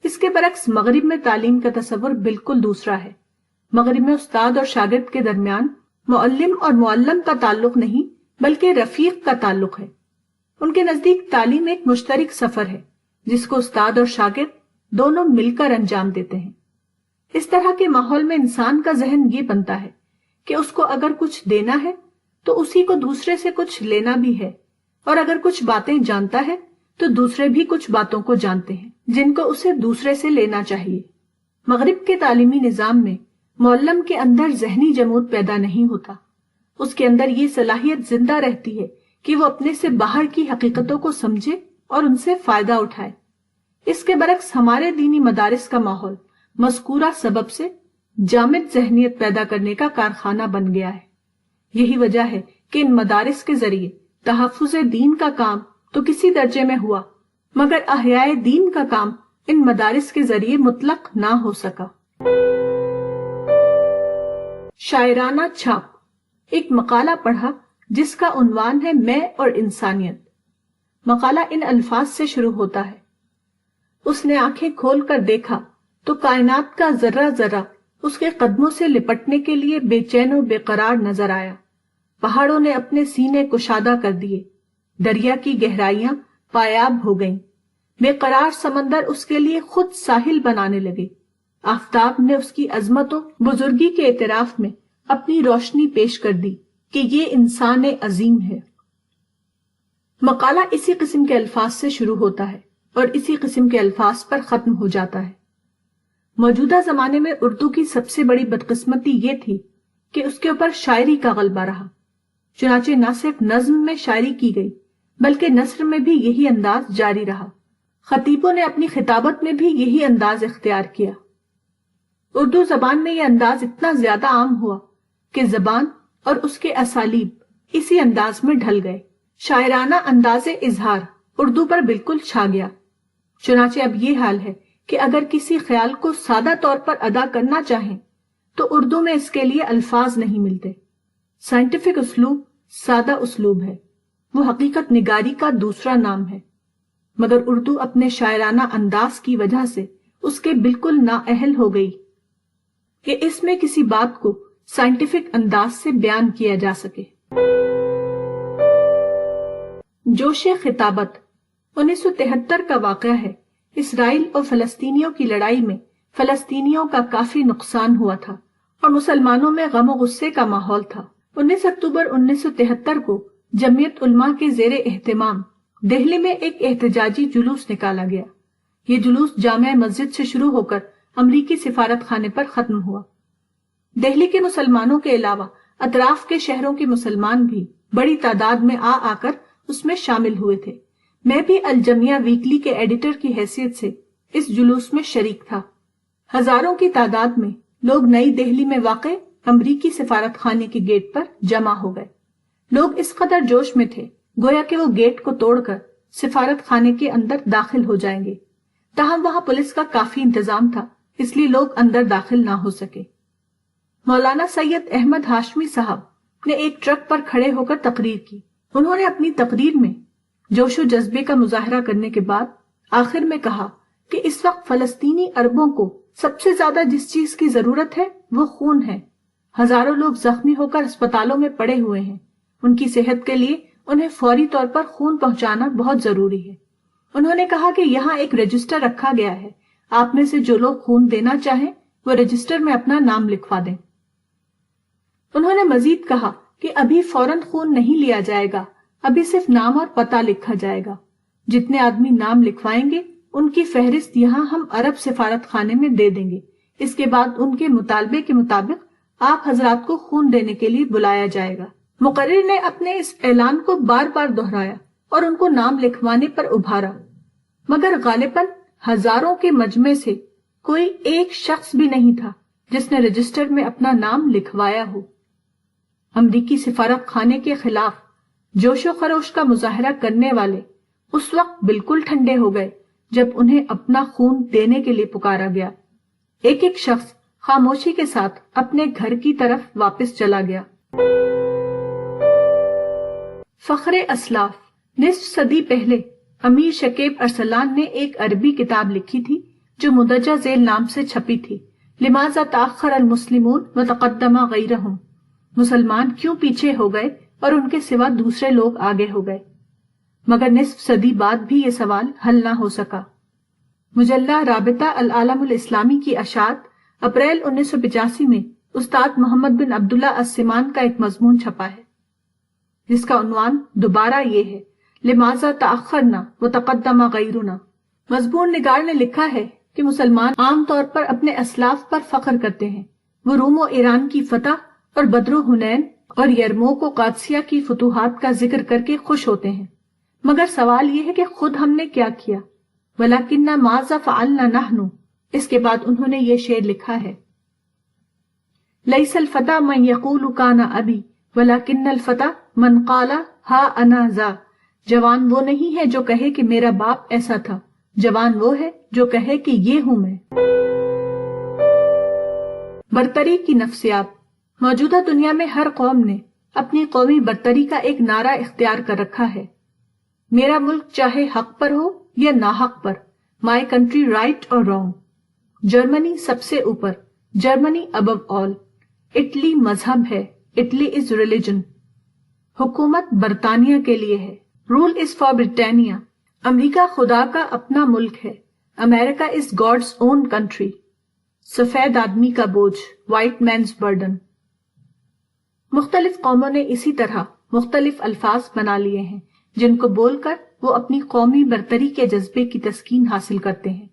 A: اس کے برعکس مغرب میں تعلیم کا تصور بالکل دوسرا ہے۔ مغرب میں استاد اور شاگرد کے درمیان معلم اور معلم کا تعلق نہیں بلکہ رفیق کا تعلق ہے۔ ان کے نزدیک تعلیم ایک مشترک سفر ہے جس کو استاد اور شاگرد دونوں مل کر انجام دیتے ہیں۔ اس طرح کے ماحول میں انسان کا ذہن یہ بنتا ہے کہ اس کو اگر کچھ دینا ہے تو اسی کو دوسرے سے کچھ لینا بھی ہے، اور اگر کچھ باتیں جانتا ہے تو دوسرے بھی کچھ باتوں کو جانتے ہیں جن کو اسے دوسرے سے لینا چاہیے۔ مغرب کے تعلیمی نظام میں معلم کے اندر ذہنی جمود پیدا نہیں ہوتا، اس کے اندر یہ صلاحیت زندہ رہتی ہے کہ وہ اپنے سے باہر کی حقیقتوں کو سمجھے اور ان سے فائدہ اٹھائے۔ اس کے برعکس ہمارے دینی مدارس کا ماحول مذکورہ سبب سے جامد ذہنیت پیدا کرنے کا کارخانہ بن گیا ہے۔ یہی وجہ ہے کہ ان مدارس کے ذریعے تحفظ دین کا کام تو کسی درجے میں ہوا، مگر احیاء دین کا کام ان مدارس کے ذریعے مطلق نہ ہو سکا۔ شاعرانہ چھاپ۔ ایک مقالہ پڑھا جس کا عنوان ہے میں اور انسانیت۔ مقالہ ان الفاظ سے شروع ہوتا ہے: اس نے آنکھیں کھول کر دیکھا تو کائنات کا ذرہ ذرہ اس کے قدموں سے لپٹنے کے لیے بے چین و بے قرار نظر آیا۔ پہاڑوں نے اپنے سینے کشادہ کر دیے، دریا کی گہرائیاں پایاب ہو گئیں، بے قرار سمندر اس کے لیے خود ساحل بنانے لگے۔ آفتاب نے اس کی عظمت و بزرگی کے اعتراف میں اپنی روشنی پیش کر دی کہ یہ انسان عظیم ہے۔ مقالہ اسی قسم کے الفاظ سے شروع ہوتا ہے اور اسی قسم کے الفاظ پر ختم ہو جاتا ہے۔ موجودہ زمانے میں اردو کی سب سے بڑی بدقسمتی یہ تھی کہ اس کے اوپر شاعری کا غلبہ رہا، چنانچہ نہ صرف نظم میں شاعری کی گئی بلکہ نثر میں بھی یہی انداز جاری رہا۔ خطیبوں نے اپنی خطابت میں بھی یہی انداز اختیار کیا۔ اردو زبان میں یہ انداز اتنا زیادہ عام ہوا کہ زبان اور اس کے اسالیب اسی انداز میں ڈھل گئے۔ شاعرانہ انداز اظہار اردو پر بالکل چھا گیا، چنانچہ اب یہ حال ہے کہ اگر کسی خیال کو سادہ طور پر ادا کرنا چاہیں تو اردو میں اس کے لیے الفاظ نہیں ملتے۔ سائنٹیفک اسلوب سادہ اسلوب ہے، وہ حقیقت نگاری کا دوسرا نام ہے، مگر اردو اپنے شاعرانہ انداز کی وجہ سے اس کے بالکل نااہل ہو گئی کہ اس میں کسی بات کو سائنٹیفک انداز سے بیان کیا جا سکے۔ جوش خطابت 1973 کا واقعہ ہے۔ اسرائیل اور فلسطینیوں کی لڑائی میں فلسطینیوں کا کافی نقصان ہوا تھا اور مسلمانوں میں غم و غصے کا ماحول تھا۔ 19 اکتوبر 1973 کو جمعیت علماء کے زیر اہتمام دہلی میں ایک احتجاجی جلوس نکالا گیا۔ یہ جلوس جامع مسجد سے شروع ہو کر امریکی سفارت خانے پر ختم ہوا۔ دہلی کے مسلمانوں کے علاوہ اطراف کے شہروں کے مسلمان بھی بڑی تعداد میں آ کر اس میں شامل ہوئے تھے۔ میں بھی الجمیہ ویکلی کے ایڈیٹر کی حیثیت سے اس جلوس میں شریک تھا۔ ہزاروں کی تعداد میں لوگ نئی دہلی میں واقع امریکی سفارت خانے کے گیٹ پر جمع ہو گئے۔ لوگ اس قدر جوش میں تھے گویا کہ وہ گیٹ کو توڑ کر سفارت خانے کے اندر داخل ہو جائیں گے، تاہم وہاں پولیس کا کافی انتظام تھا، اس لیے لوگ اندر داخل نہ ہو سکے۔ مولانا سید احمد ہاشمی صاحب نے ایک ٹرک پر کھڑے ہو کر تقریر کی۔ انہوں نے اپنی تقریر میں جوش و جذبے کا مظاہرہ کرنے کے بعد آخر میں کہا کہ اس وقت فلسطینی عربوں کو سب سے زیادہ جس چیز کی ضرورت ہے وہ خون ہے۔ ہزاروں لوگ زخمی ہو کر اسپتالوں میں پڑے ہوئے ہیں، ان کی صحت کے لیے انہیں فوری طور پر خون پہنچانا بہت ضروری ہے۔ انہوں نے کہا کہ یہاں ایک رجسٹر رکھا گیا ہے، آپ میں سے جو لوگ خون دینا چاہیں وہ رجسٹر میں اپنا نام لکھوا دیں۔ انہوں نے مزید کہا کہ ابھی فوراً خون نہیں لیا جائے گا، ابھی صرف نام اور پتہ لکھا جائے گا۔ جتنے آدمی نام لکھوائیں گے ان کی فہرست یہاں ہم عرب سفارت خانے میں دے دیں گے. اس کے بعد ان کے مطالبے کے مطابق آپ حضرات کو خون دینے کے لیے بلایا جائے گا. مقرر نے اپنے اس اعلان کو بار بار دہرایا اور ان کو نام لکھوانے پر ابھارا، مگر غالباً ہزاروں کے مجمع سے کوئی ایک شخص بھی نہیں تھا جس نے رجسٹر میں اپنا نام لکھوایا ہو. امریکی سفارت خانے کے خلاف جوش و خروش کا مظاہرہ کرنے والے اس وقت بالکل ٹھنڈے ہو گئے جب انہیں اپنا خون دینے کے لیے پکارا گیا. ایک ایک شخص خاموشی کے ساتھ اپنے گھر کی طرف واپس چلا گیا. فخر اسلاف. نصف صدی پہلے امیر شکیب ارسلان نے ایک عربی کتاب لکھی تھی جو مندرجہ ذیل نام سے چھپی تھی، لماذا تأخر المسلمون وتقدم غیرہم. مسلمان کیوں پیچھے ہو گئے اور ان کے سوا دوسرے لوگ آگے ہو گئے. مگر نصف صدی بعد بھی یہ سوال حل نہ ہو سکا. مجلہ رابطہ العالم الاسلامی کی اشاعت اپریل 1985 میں استاد محمد بن عبداللہ السمان کا ایک مضمون چھپا ہے جس کا عنوان دوبارہ یہ ہے، لماذا تأخرنا وتقدم غیرنا. مضمون نگار نے لکھا ہے کہ مسلمان عام طور پر اپنے اسلاف پر فخر کرتے ہیں. وہ روم و ایران کی فتح اور بدر و حنین اور یرموک و قادسیہ کی فتوحات کا ذکر کر کے خوش ہوتے ہیں. مگر سوال یہ ہے کہ خود ہم نے کیا کیا؟ وَلَكِنَّ مَاذَا فَعَلْنَا نَحْنُ. اس کے بعد انہوں نے یہ شعر لکھا ہے، لَيْسَ الْفَتَى مَنْ يَقُولُ كَانَ أَبِي وَلَكِنَّ الْفَتَى مَنْ قَالَ هَا أَنَا ذَا. جوان وہ نہیں ہے جو کہے کہ میرا باپ ایسا تھا، جوان وہ ہے جو کہے کہ یہ ہوں میں. برتری کی نفسیات. موجودہ دنیا میں ہر قوم نے اپنی قومی برتری کا ایک نعرہ اختیار کر رکھا ہے. میرا ملک چاہے حق پر ہو یا ناحق پر، مائی کنٹری رائٹ اور رانگ. جرمنی سب سے اوپر، جرمنی ابو آل. اٹلی مذہب ہے، اٹلی از ریلیجن. حکومت برطانیہ کے لیے ہے، رول از فار برٹانیہ. امریکہ خدا کا اپنا ملک ہے، امریکہ از گاڈز اون کنٹری. سفید آدمی کا بوجھ، وائٹ مینز برڈن. مختلف قوموں نے اسی طرح مختلف الفاظ بنا لیے ہیں جن کو بول کر وہ اپنی قومی برتری کے جذبے کی تسکین حاصل کرتے ہیں.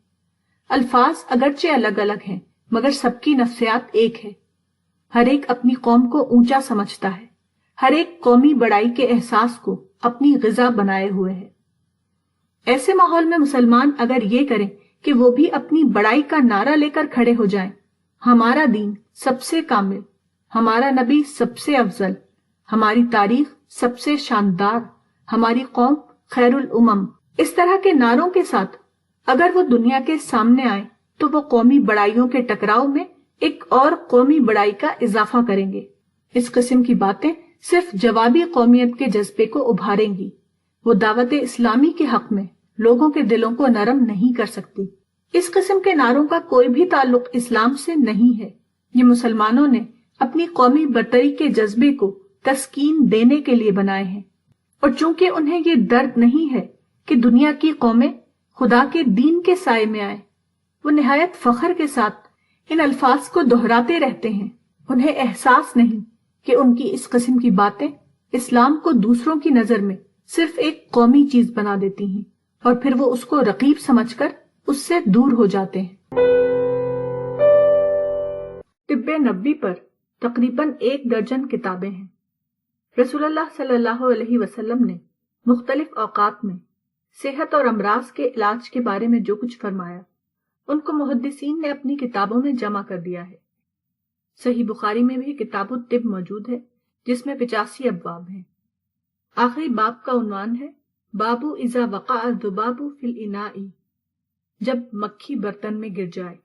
A: الفاظ اگرچہ الگ الگ ہیں مگر سب کی نفسیات ایک ہے. ہر ایک اپنی قوم کو اونچا سمجھتا ہے، ہر ایک قومی بڑائی کے احساس کو اپنی غذا بنائے ہوئے ہے. ایسے ماحول میں مسلمان اگر یہ کریں کہ وہ بھی اپنی بڑائی کا نعرہ لے کر کھڑے ہو جائیں، ہمارا دین سب سے کامل، ہمارا نبی سب سے افضل، ہماری تاریخ سب سے شاندار، ہماری قوم خیر الامم، اس طرح کے نعروں کے ساتھ اگر وہ دنیا کے سامنے آئیں تو وہ قومی بڑائیوں کے ٹکراؤ میں ایک اور قومی بڑائی کا اضافہ کریں گے. اس قسم کی باتیں صرف جوابی قومیت کے جذبے کو ابھاریں گی. وہ دعوت اسلامی کے حق میں لوگوں کے دلوں کو نرم نہیں کر سکتی. اس قسم کے نعروں کا کوئی بھی تعلق اسلام سے نہیں ہے. یہ مسلمانوں نے اپنی قومی برتری کے جذبے کو تسکین دینے کے لیے بنائے ہیں، اور چونکہ انہیں یہ درد نہیں ہے کہ دنیا کی قومیں خدا کے دین کے سائے میں آئیں، وہ نہایت فخر کے ساتھ ان الفاظ کو دہراتے رہتے ہیں. انہیں احساس نہیں کہ ان کی اس قسم کی باتیں اسلام کو دوسروں کی نظر میں صرف ایک قومی چیز بنا دیتی ہیں، اور پھر وہ اس کو رقیب سمجھ کر اس سے دور ہو جاتے ہیں. طب نبوی پر تقریباً 1 درجن کتابیں ہیں. رسول اللہ صلی اللہ علیہ وسلم نے مختلف اوقات میں صحت اور امراض کے علاج کے بارے میں جو کچھ فرمایا ان کو محدثین نے اپنی کتابوں میں جمع کر دیا ہے. صحیح بخاری میں بھی کتاب الطب موجود ہے جس میں 85 ابواب ہیں. آخری باب کا عنوان ہے باب اذا وقع الذباب فی الاناء، جب مکھی برتن میں گر جائے.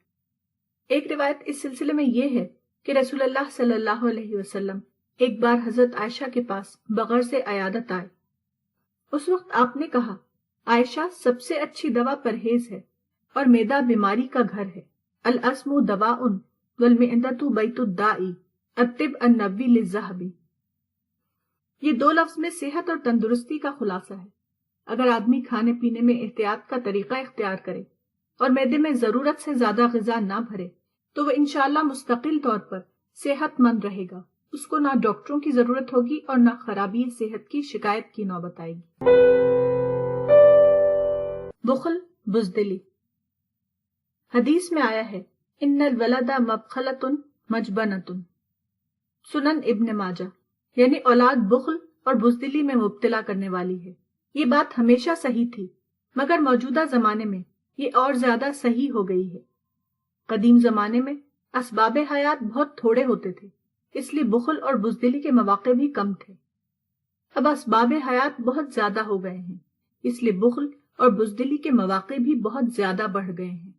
A: ایک روایت اس سلسلے میں یہ ہے کہ رسول اللہ صلی اللہ علیہ وسلم ایک بار حضرت عائشہ کے پاس بغرض عیادت آئے. اس وقت آپ نے کہا، عائشہ سب سے اچھی دوا پرہیز ہے اور معدہ بیماری کا گھر ہے. الاسم دواء والمعدۃ بیت الداء الطب النبوی للذہبی. یہ 2 لفظ میں صحت اور تندرستی کا خلاصہ ہے. اگر آدمی کھانے پینے میں احتیاط کا طریقہ اختیار کرے اور معدے میں ضرورت سے زیادہ غذا نہ بھرے تو وہ انشاءاللہ مستقل طور پر صحت مند رہے گا. اس کو نہ ڈاکٹروں کی ضرورت ہوگی اور نہ خرابی صحت کی شکایت کی نوبت آئے گی. بخل، بزدلی۔ حدیث میں آیا ہے ان الولد مبخلۃ مجبنۃ، سنن ابن ماجہ، یعنی اولاد بخل اور بزدلی میں مبتلا کرنے والی ہے۔ یہ بات ہمیشہ صحیح تھی، مگر موجودہ زمانے میں یہ اور زیادہ صحیح ہو گئی ہے۔ قدیم زمانے میں اسباب حیات بہت تھوڑے ہوتے تھے، اس لیے بخل اور بزدلی کے مواقع بھی کم تھے۔ اب اسباب حیات بہت زیادہ ہو گئے ہیں، اس لیے بخل اور بزدلی کے مواقع بھی بہت زیادہ بڑھ گئے ہیں۔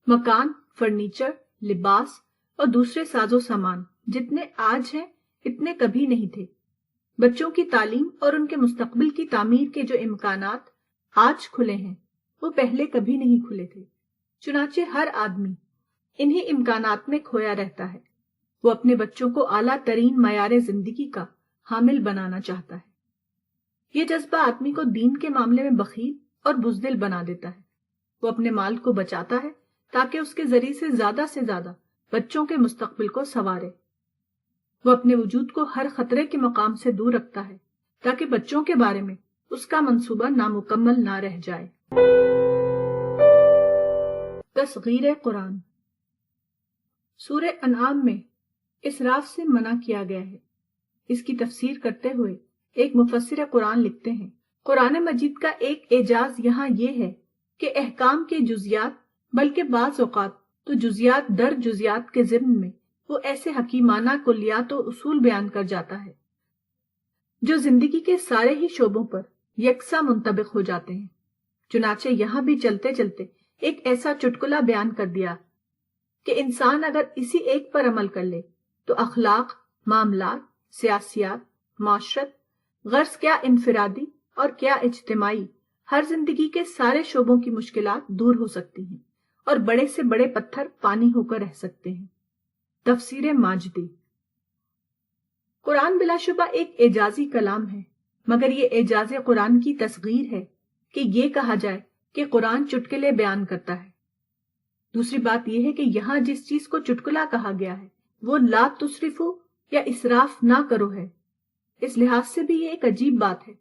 A: مکان، فرنیچر، لباس اور دوسرے ساز و سامان جتنے آج ہیں اتنے کبھی نہیں تھے۔ بچوں کی تعلیم اور ان کے مستقبل کی تعمیر کے جو امکانات آج کھلے ہیں وہ پہلے کبھی نہیں کھلے تھے۔ چنانچہ ہر آدمی انہی امکانات میں کھویا رہتا ہے۔ وہ اپنے بچوں کو اعلیٰ ترین معیار زندگی کا حامل بنانا چاہتا ہے۔ یہ جذبہ آدمی کو دین کے معاملے میں بخیل اور بزدل بنا دیتا ہے۔ وہ اپنے مال کو بچاتا ہے تاکہ اس کے ذریعے سے زیادہ بچوں کے مستقبل کو سنوارے۔ وہ اپنے وجود کو ہر خطرے کے مقام سے دور رکھتا ہے تاکہ بچوں کے بارے میں اس کا منصوبہ نامکمل نہ رہ جائے۔ تصغیر قرآن۔ سورہ انعام میں اسراف سے منع کیا گیا ہے۔ اس کی تفسیر کرتے ہوئے ایک مفسر قرآن لکھتے ہیں، قرآن مجید کا ایک اعجاز یہاں یہ ہے کہ احکام کے جزیات، بلکہ بعض اوقات تو جزیات در جزیات کے ضمن میں وہ ایسے حکیمانہ کلیات و اصول بیان کر جاتا ہے جو زندگی کے سارے ہی شعبوں پر یکساں منطبق ہو جاتے ہیں۔ چنانچہ یہاں بھی چلتے چلتے ایک ایسا چٹکلا بیان کر دیا کہ انسان اگر اسی ایک پر عمل کر لے تو اخلاق، معاملات، سیاسیات، معاشرت، غرض کیا انفرادی اور کیا اجتماعی، ہر زندگی کے سارے شعبوں کی مشکلات دور ہو سکتی ہیں اور بڑے سے بڑے پتھر پانی ہو کر رہ سکتے ہیں۔ تفسیر ماجدی۔ قرآن بلا شبہ ایک اعجازی کلام ہے، مگر یہ اعجاز قرآن کی تصغیر ہے کہ یہ کہا جائے کہ قرآن چٹکلے بیان کرتا ہے۔ دوسری بات یہ ہے کہ یہاں جس چیز کو چٹکلا کہا گیا ہے وہ لا تسرفو یا اسراف نہ کرو ہے۔ اس لحاظ سے بھی یہ ایک عجیب بات ہے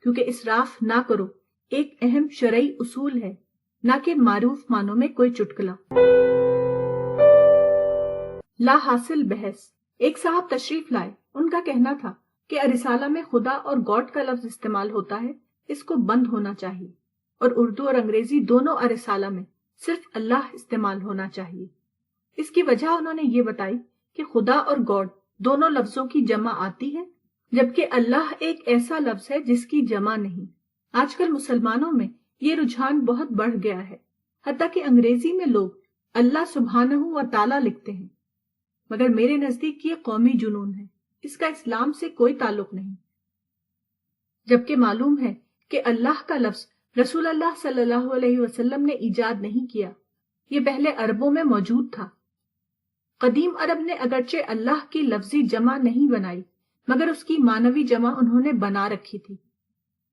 A: کیونکہ اسراف نہ کرو ایک اہم شرعی اصول ہے، نہ کہ معروف معنوں میں کوئی چٹکلا۔ لا حاصل بحث۔ ایک صاحب تشریف لائے، ان کا کہنا تھا کہ رسالہ میں خدا اور گاڈ کا لفظ استعمال ہوتا ہے، اس کو بند ہونا چاہیے، اور اردو اور انگریزی دونوں رسالہ میں صرف اللہ استعمال ہونا چاہیے۔ اس کی وجہ انہوں نے یہ بتائی کہ خدا اور گاڈ دونوں لفظوں کی جمع آتی ہے، جبکہ اللہ ایک ایسا لفظ ہے جس کی جمع نہیں۔ آج کل مسلمانوں میں یہ رجحان بہت بڑھ گیا ہے، حتیٰ کہ انگریزی میں لوگ اللہ سبحانہ و تعالیٰ لکھتے ہیں، مگر میرے نزدیک یہ قومی جنون ہے، اس کا اسلام سے کوئی تعلق نہیں۔ جبکہ معلوم ہے کہ اللہ کا لفظ رسول اللہ صلی اللہ علیہ وسلم نے ایجاد نہیں کیا، یہ پہلے عربوں میں موجود تھا۔ قدیم عرب نے اگرچہ اللہ کی لفظی جمع نہیں بنائی، مگر اس کی معنوی جمع انہوں نے بنا رکھی تھی،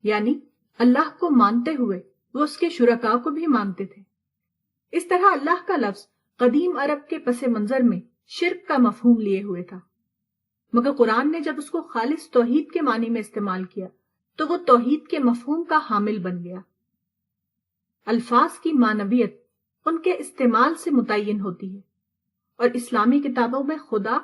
A: یعنی اللہ کو مانتے ہوئے وہ اس کے شرکاء کو بھی مانتے تھے۔ اس طرح اللہ کا لفظ قدیم عرب کے پس منظر میں شرک کا مفہوم لیے ہوئے تھا، مگر قرآن نے جب اس کو خالص توحید کے معنی میں استعمال کیا تو وہ توحید کے مفہوم کا حامل بن گیا۔ الفاظ کی معنویت ان کے استعمال سے متعین ہوتی ہے، اور اسلامی کتابوں میں خدا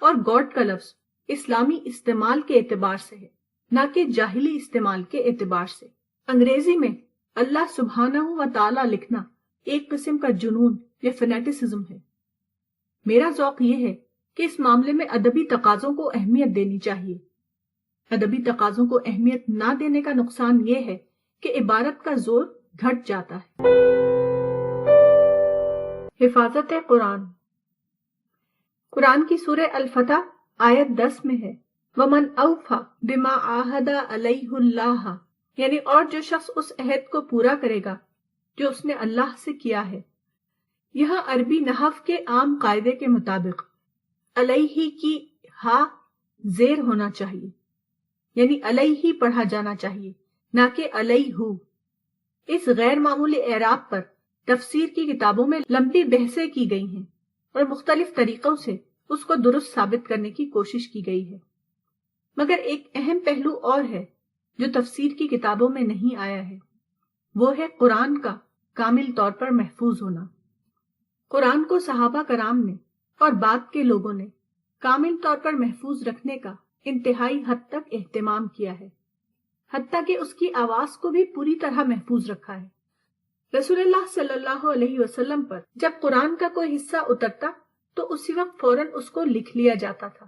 A: اور گاڈ کا لفظ اسلامی استعمال کے اعتبار سے ہے، نہ کہ جاہلی استعمال کے اعتبار سے۔ انگریزی میں اللہ سبحانہ و تعالیٰ لکھنا ایک قسم کا جنون یا فنیٹسزم ہے۔ میرا ذوق یہ ہے کہ اس معاملے میں ادبی تقاضوں کو اہمیت دینی چاہیے۔ ادبی تقاضوں کو اہمیت نہ دینے کا نقصان یہ ہے کہ عبارت کا زور گھٹ جاتا ہے۔ حفاظت قرآن۔ قرآن کی سورہ الفتح آیت 10 میں ہے وَمَنْ أَوْفَى بِمَا عَاهَدَ عَلَيْهُ اللَّهَ، یعنی اور جو شخص اس عہد کو پورا کرے گا جو اس نے اللہ سے کیا ہے۔ یہاں عربی نحو کے عام قاعدے کے مطابق علیہ کی ہا زیر ہونا چاہیے، یعنی علیہ پڑھا جانا چاہیے، نہ کہ علیہ۔ اس غیر معمولی اعراب پر تفسیر کی کتابوں میں لمبی بحثیں کی گئی ہیں اور مختلف طریقوں سے اس کو درست ثابت کرنے کی کوشش کی گئی ہے، مگر ایک اہم پہلو اور ہے جو تفسیر کی کتابوں میں نہیں آیا ہے، وہ ہے قرآن کا کامل طور پر محفوظ ہونا۔ قرآن کو صحابہ کرام نے اور بعد کے لوگوں نے کامل طور پر محفوظ رکھنے کا انتہائی حد تک اہتمام کیا ہے، حتیٰ کہ اس کی آواز کو بھی پوری طرح محفوظ رکھا ہے۔ رسول اللہ صلی اللہ علیہ وسلم پر جب قرآن کا کوئی حصہ اترتا تو اسی وقت فوراً اس کو لکھ لیا جاتا تھا۔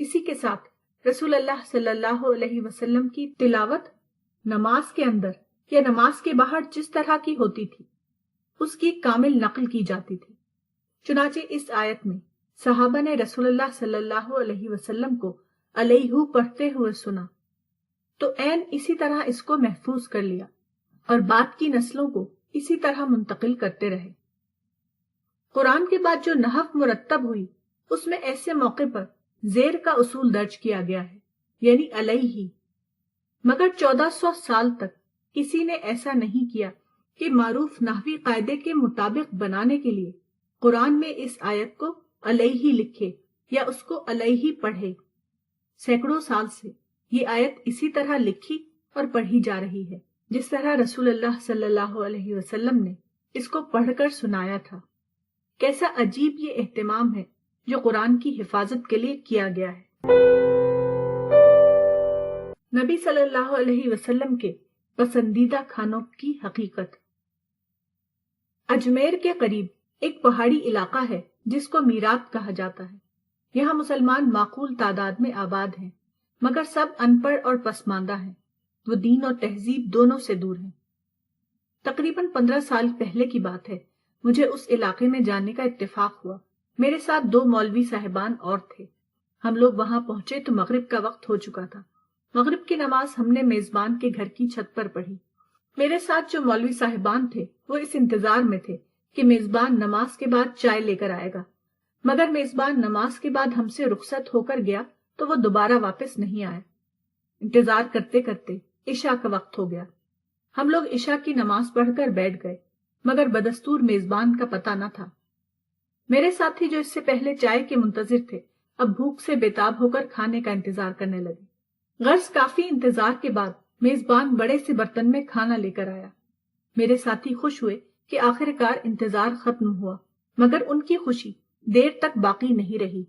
A: اسی کے ساتھ رسول اللہ صلی اللہ علیہ وسلم کی تلاوت نماز کے اندر یا نماز کے باہر جس طرح کی ہوتی تھی اس کی کامل نقل کی جاتی تھی۔ چنانچہ اس آیت میں صحابہ نے رسول اللہ صلی اللہ علیہ وسلم کو علیہ پڑھتے ہوئے سنا تو عین اسی طرح اس کو محفوظ کر لیا اور بعد کی نسلوں کو اسی طرح منتقل کرتے رہے۔ قرآن کے بعد جو نحو مرتب ہوئی اس میں ایسے موقع پر زیر کا اصول درج کیا گیا ہے، یعنی علیہ، مگر 1400 سال تک کسی نے ایسا نہیں کیا کہ معروف نحوی قاعدے کے مطابق بنانے کے لیے قرآن میں اس آیت کو علیہ لکھے یا اس کو علیہ پڑھے۔ سینکڑوں سال سے یہ آیت اسی طرح لکھی اور پڑھی جا رہی ہے جس طرح رسول اللہ صلی اللہ علیہ وسلم نے اس کو پڑھ کر سنایا تھا۔ کیسا عجیب یہ اہتمام ہے جو قرآن کی حفاظت کے لیے کیا گیا ہے۔ نبی صلی اللہ علیہ وسلم کے پسندیدہ کھانوں کی حقیقت۔ اجمیر کے قریب ایک پہاڑی علاقہ ہے جس کو میرات کہا جاتا ہے۔ یہاں مسلمان معقول تعداد میں آباد ہیں، مگر سب ان پڑھ اور پسماندہ ہیں۔ وہ دین اور تہذیب دونوں سے دور ہیں۔ تقریباً 15 سال پہلے کی بات ہے، مجھے اس علاقے میں جانے کا اتفاق ہوا۔ میرے ساتھ 2 مولوی صاحبان اور تھے۔ ہم لوگ وہاں پہنچے تو مغرب کا وقت ہو چکا تھا۔ مغرب کی نماز ہم نے میزبان کے گھر کی چھت پر پڑھی۔ میرے ساتھ جو مولوی صاحبان تھے وہ اس انتظار میں تھے کہ میزبان نماز کے بعد چائے لے کر آئے گا، مگر میزبان نماز کے بعد ہم سے رخصت ہو کر گیا تو وہ دوبارہ واپس نہیں آیا۔ انتظار کرتے کرتے عشاء کا وقت ہو گیا۔ ہم لوگ عشاء کی نماز پڑھ کر بیٹھ گئے، مگر بدستور میزبان کا پتہ نہ تھا۔ میرے ساتھی جو اس سے پہلے چائے کے منتظر تھے اب بھوک سے بےتاب ہو کر کھانے کا انتظار کرنے لگے۔ غرض کافی انتظار کے بعد میزبان بڑے سے برتن میں کھانا لے کر آیا۔ میرے ساتھی خوش ہوئے کہ آخر کار انتظار ختم ہوا، مگر ان کی خوشی دیر تک باقی نہیں رہی۔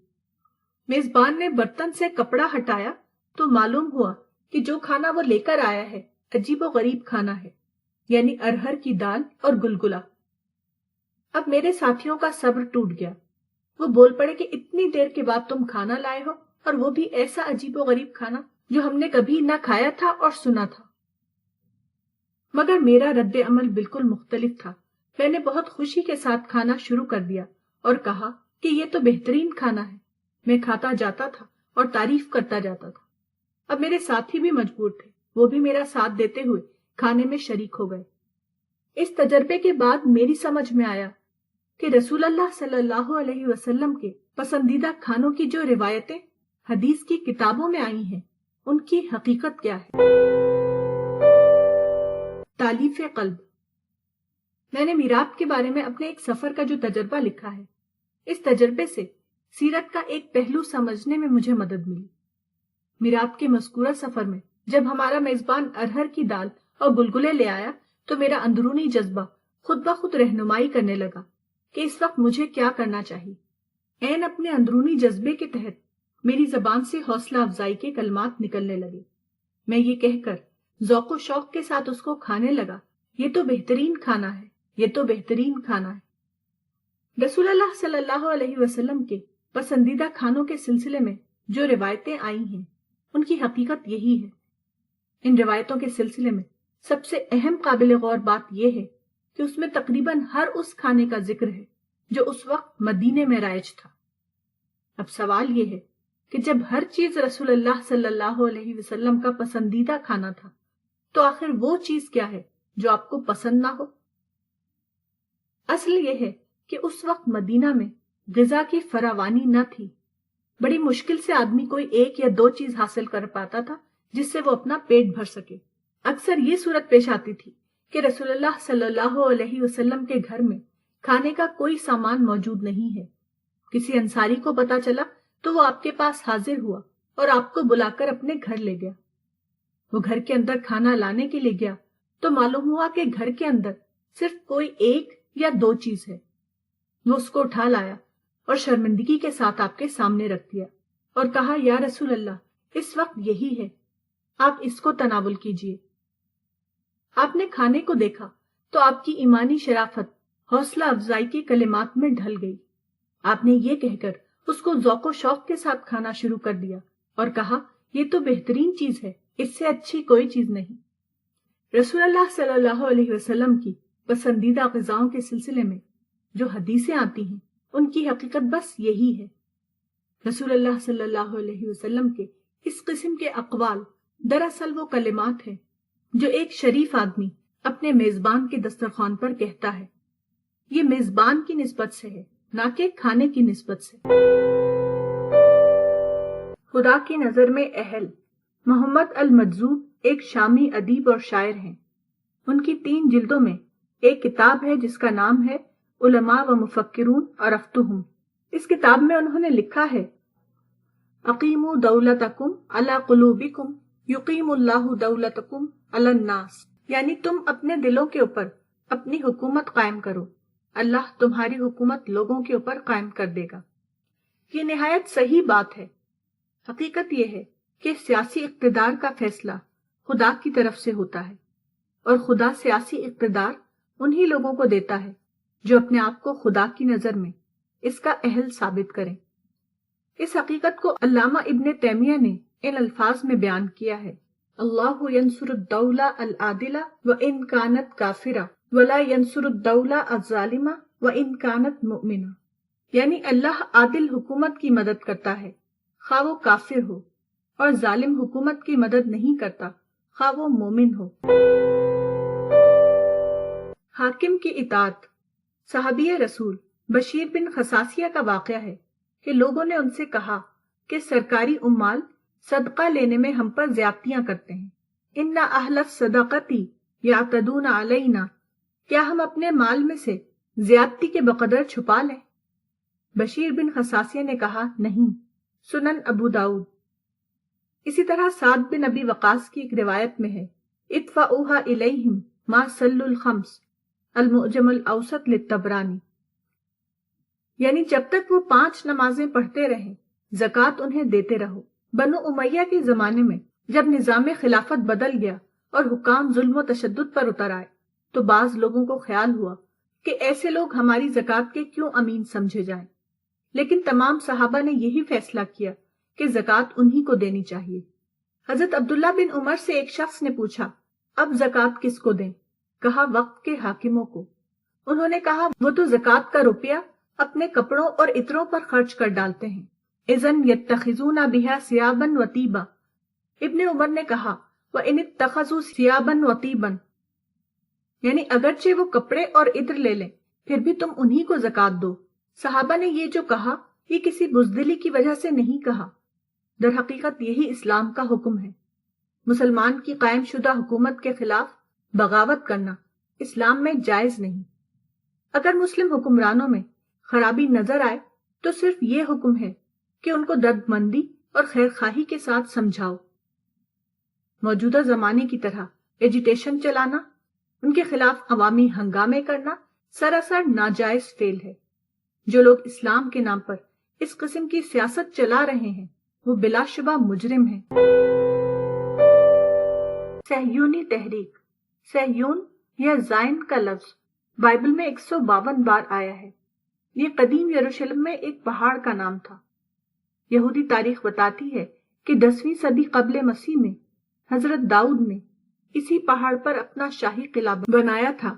A: میزبان نے برتن سے کپڑا ہٹایا تو معلوم ہوا کہ جو کھانا وہ لے کر آیا ہے عجیب و غریب کھانا ہے، یعنی ارہر کی دال اور گلگلا۔ اب میرے ساتھیوں کا صبر ٹوٹ گیا۔ وہ بول پڑے کہ اتنی دیر کے بعد تم کھانا لائے ہو، اور وہ بھی ایسا عجیب و غریب کھانا جو ہم نے کبھی نہ کھایا تھا اور سنا تھا۔ مگر میرا رد عمل بالکل مختلف تھا۔ میں نے بہت خوشی کے ساتھ کھانا شروع کر دیا اور کہا کہ یہ تو بہترین کھانا ہے۔ میں کھاتا جاتا تھا اور تعریف کرتا جاتا تھا۔ اب میرے ساتھی بھی مجبور تھے، وہ بھی میرا ساتھ دیتے ہوئے کھانے میں شریک ہو گئے۔ اس تجربے کے بعد میری سمجھ میں آیا کہ رسول اللہ صلی اللہ علیہ وسلم کے پسندیدہ کھانوں کی جو روایتیں حدیث کی کتابوں میں آئی ہیں ان کی حقیقت کیا ہے۔ تالیف قلب۔ میں نے میرات کے بارے میں اپنے ایک سفر کا جو تجربہ لکھا ہے، اس تجربے سے سیرت کا ایک پہلو سمجھنے میں مجھے مدد ملی۔ میرات کے مذکورہ سفر میں جب ہمارا میزبان ارہر کی دال اور گلگلے لے آیا تو میرا اندرونی جذبہ خود بخود رہنمائی کرنے لگا کہ اس وقت مجھے کیا کرنا چاہیے۔ عین اپنے اندرونی جذبے کے تحت میری زبان سے حوصلہ افزائی کے کلمات نکلنے لگے۔ میں یہ کہہ کر ذوق و شوق کے ساتھ اس کو کھانے لگا، یہ تو بہترین کھانا ہے، یہ تو بہترین کھانا ہے۔ رسول اللہ صلی اللہ علیہ وسلم کے پسندیدہ کھانوں کے سلسلے میں جو روایتیں آئی ہیں ان کی حقیقت یہی ہے۔ ان روایتوں کے سلسلے میں سب سے اہم قابل غور بات یہ ہے کہ اس میں تقریباً ہر اس کھانے کا ذکر ہے جو اس وقت مدینے میں رائج تھا۔ اب سوال یہ ہے کہ جب ہر چیز رسول اللہ صلی اللہ علیہ وسلم کا پسندیدہ کھانا تھا تو آخر وہ چیز کیا ہے جو آپ کو پسند نہ ہو؟ اصل یہ ہے کہ اس وقت مدینہ میں غذا کی فراوانی نہ تھی۔ بڑی مشکل سے آدمی کوئی 1 یا 2 چیز حاصل کر پاتا تھا جس سے وہ اپنا پیٹ بھر سکے۔ اکثر یہ صورت پیش آتی تھی کہ رسول اللہ صلی اللہ علیہ وسلم کے گھر میں کھانے کا کوئی سامان موجود نہیں ہے۔ کسی انصاری کو پتا چلا تو وہ آپ کے پاس حاضر ہوا اور آپ کو بلا کر اپنے گھر لے گیا۔ وہ گھر کے اندر کھانا لانے کے لیے گیا تو معلوم ہوا کہ گھر کے اندر صرف کوئی ایک یا دو چیز ہے۔ وہ اس کو اٹھا لایا اور شرمندگی کے ساتھ آپ کے سامنے رکھ دیا اور کہا، یا رسول اللہ، اس وقت یہی ہے، آپ اس کو تناول کیجیے۔ آپ نے کھانے کو دیکھا تو آپ کی ایمانی شرافت حوصلہ افزائی کے کلمات میں ڈھل گئی۔ آپ نے یہ کہہ کر اس کو ذوق و شوق کے ساتھ کھانا شروع کر دیا اور کہا، یہ تو بہترین چیز ہے، اس سے اچھی کوئی چیز نہیں۔ رسول اللہ صلی اللہ علیہ وسلم کی پسندیدہ غذاؤں کے سلسلے میں جو حدیثیں آتی ہیں ان کی حقیقت بس یہی ہے۔ رسول اللہ صلی اللہ علیہ وسلم کے اس قسم کے اقوال دراصل وہ کلمات ہیں جو ایک شریف آدمی اپنے میزبان کے دسترخوان پر کہتا ہے۔ یہ میزبان کی نسبت سے ہے، نہ کہ کھانے کی نسبت سے۔ خدا کی نظر میں اہل محمد المجذوب ایک شامی ادیب اور شاعر ہیں۔ ان کی 3 جلدوں میں ایک کتاب ہے جس کا نام ہے علماء و مفکرون عرفتہم۔ اس کتاب میں انہوں نے لکھا ہے، اقیموا دولتکم علی قلوبکم یقیم اللہ دولتکم علی الناس، یعنی تم اپنے دلوں کے اوپر اپنی حکومت قائم کرو، اللہ تمہاری حکومت لوگوں کے اوپر قائم کر دے گا۔ یہ نہایت صحیح بات ہے۔ حقیقت یہ ہے کہ سیاسی اقتدار کا فیصلہ خدا کی طرف سے ہوتا ہے، اور خدا سیاسی اقتدار انہی لوگوں کو دیتا ہے جو اپنے آپ کو خدا کی نظر میں اس کا اہل ثابت کریں۔ اس حقیقت کو علامہ ابن تیمیہ نے ان الفاظ میں بیان کیا ہے، اللہ ینصر الدولہ العادلہ وان کانت کافرہ ولا ینصر الدولہ الظالمہ وان کانت مؤمنہ، یعنی اللہ عادل حکومت کی مدد کرتا ہے خواہ وہ کافر ہو، اور ظالم حکومت کی مدد نہیں کرتا خواہ وہ مومن ہو۔ حاکم کی اطاعت۔ صحابی رسول بشیر بن خصاصیہ کا واقعہ ہے کہ لوگوں نے ان سے کہا کہ سرکاری عمال صدقہ لینے میں ہم پر زیادتیاں کرتے ہیں، ان اہل الصدقۃ یعتدون علینا، کیا ہم اپنے مال میں سے زیادتی کے بقدر چھپا لیں؟ بشیر بن خصاصیہ نے کہا، نہیں۔ سنن ابو داؤد۔ اسی طرح سعد بن ابی وقاص کی ایک روایت میں ہے، ادفعوها الیہم ما صلوا الخمس، المعجم الاوسط للطبرانی، یعنی جب تک وہ 5 نمازیں پڑھتے رہیں زکوٰۃ انہیں دیتے رہو۔ بنو امیہ کے زمانے میں جب نظام خلافت بدل گیا اور حکام ظلم و تشدد پر اتر آئے تو بعض لوگوں کو خیال ہوا کہ ایسے لوگ ہماری زکوٰۃ کے کیوں امین سمجھے جائیں، لیکن تمام صحابہ نے یہی فیصلہ کیا کہ زکوٰۃ انہی کو دینی چاہیے۔ حضرت عبداللہ بن عمر سے ایک شخص نے پوچھا، اب زکوٰۃ کس کو دیں؟ کہا، وقت کے حاکموں کو۔ انہوں نے کہا، وہ تو زکوٰۃ کا روپیہ اپنے کپڑوں اور عطروں پر خرچ کر ڈالتے ہیں، اذن یتخذون بها ثیابا وطیبا۔ ابن عمر نے کہا، وان اتخذوا ثیابا وطیبا، یعنی اگرچہ وہ کپڑے اور عطر لے لیں پھر بھی تم انہی کو زکوٰۃ دو۔ صحابہ نے یہ جو کہا یہ کسی بزدلی کی وجہ سے نہیں کہا، در حقیقت یہی اسلام کا حکم ہے۔ مسلمان کی قائم شدہ حکومت کے خلاف بغاوت کرنا اسلام میں جائز نہیں۔ اگر مسلم حکمرانوں میں خرابی نظر آئے تو صرف یہ حکم ہے کہ ان کو دردمندی اور خیرخواہی کے ساتھ سمجھاؤ۔ موجودہ زمانے کی طرح ایجیٹیشن چلانا، ان کے خلاف عوامی ہنگامے کرنا سراسر ناجائز فعل ہے۔ جو لوگ اسلام کے نام پر اس قسم کی سیاست چلا رہے ہیں وہ بلا شبہ مجرم ہیں۔ صہیونی تحریک۔ صہیون یا زائن کا لفظ بائبل میں 152 بار آیا ہے۔ یہ قدیم یروشلم میں ایک پہاڑ کا نام تھا۔ یہودی تاریخ بتاتی ہے کہ 10ویں صدی قبل مسیح میں حضرت داؤد نے اسی پہاڑ پر اپنا شاہی قلعہ بنایا تھا۔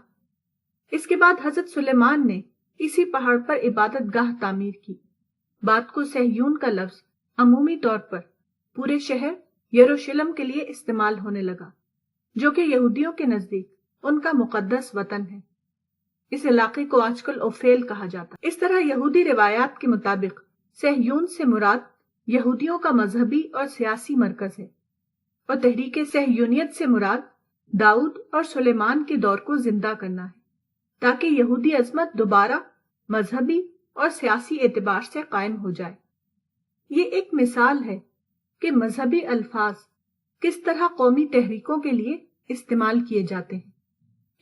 A: اس کے بعد حضرت سلیمان نے اسی پہاڑ پر عبادت گاہ تعمیر کی۔ بعد کو صہیون کا لفظ عمومی طور پر پورے شہر یروشلم کے لیے استعمال ہونے لگا، جو کہ یہودیوں کے نزدیک ان کا مقدس وطن ہے۔ اس علاقے کو آج کل اوفیل کہا جاتا ہے۔ اس طرح یہودی روایات کے مطابق صہیون سے مراد یہودیوں کا مذہبی اور سیاسی مرکز ہے، اور تحریک صہیونیت سے مراد داؤد اور سلیمان کے دور کو زندہ کرنا ہے، تاکہ یہودی عظمت دوبارہ مذہبی اور سیاسی اعتبار سے قائم ہو جائے۔ یہ ایک مثال ہے کہ مذہبی الفاظ کس طرح قومی تحریکوں کے لیے استعمال کیے جاتے ہیں۔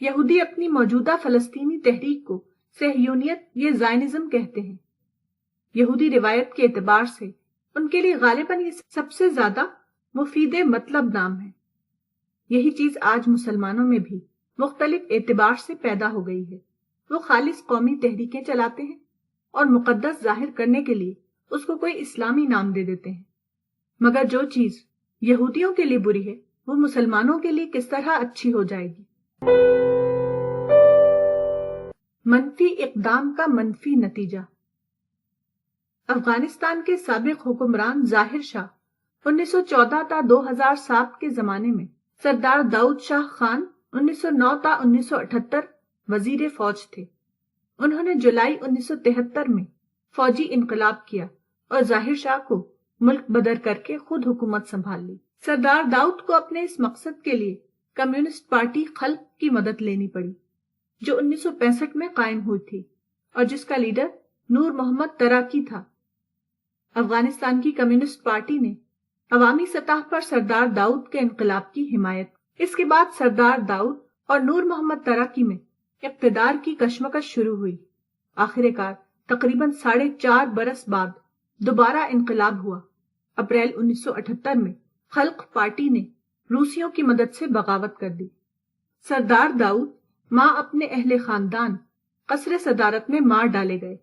A: یہودی اپنی موجودہ فلسطینی تحریک کو صہیونیت یا زائنزم کہتے ہیں۔ یہودی روایت کے اعتبار سے ان کے لیے غالباً یہ سب سے زیادہ مفید مطلب نام ہے۔ یہی چیز آج مسلمانوں میں بھی مختلف اعتبار سے پیدا ہو گئی ہے۔ وہ خالص قومی تحریکیں چلاتے ہیں اور مقدس ظاہر کرنے کے لیے اس کو کوئی اسلامی نام دے دیتے ہیں۔ مگر جو چیز یہودیوں کے لیے بری ہے وہ مسلمانوں کے لیے کس طرح اچھی ہو جائے گی؟ منفی اقدام کا منفی نتیجہ۔ افغانستان کے سابق حکمران ظاہر شاہ 1914 تا 2007 کے زمانے میں سردار داؤد شاہ خان 1909 تا 1978 وزیر فوج تھے۔ انہوں نے جولائی 1973 میں فوجی انقلاب کیا اور ظاہر شاہ کو ملک بدر کر کے خود حکومت سنبھال لی۔ سردار داؤد کو اپنے اس مقصد کے لیے کمیونسٹ پارٹی خلق کی مدد لینی پڑی، جو 1965 میں قائم ہوئی تھی اور جس کا لیڈر نور محمد تراکی تھا۔ افغانستان کی کمیونسٹ پارٹی نے عوامی سطح پر سردار داؤد کے انقلاب کی حمایت۔ اس کے بعد سردار داؤد اور نور محمد تراکی میں اقتدار کی کشمکش شروع ہوئی۔ آخر کار تقریباً 4.5 برس بعد دوبارہ انقلاب ہوا۔ اپریل 1978 میں خلق پارٹی نے روسیوں کی مدد سے بغاوت کر دی۔ سردار داؤد ماں اپنے اہل خاندان قصر صدارت میں مار ڈالے گئے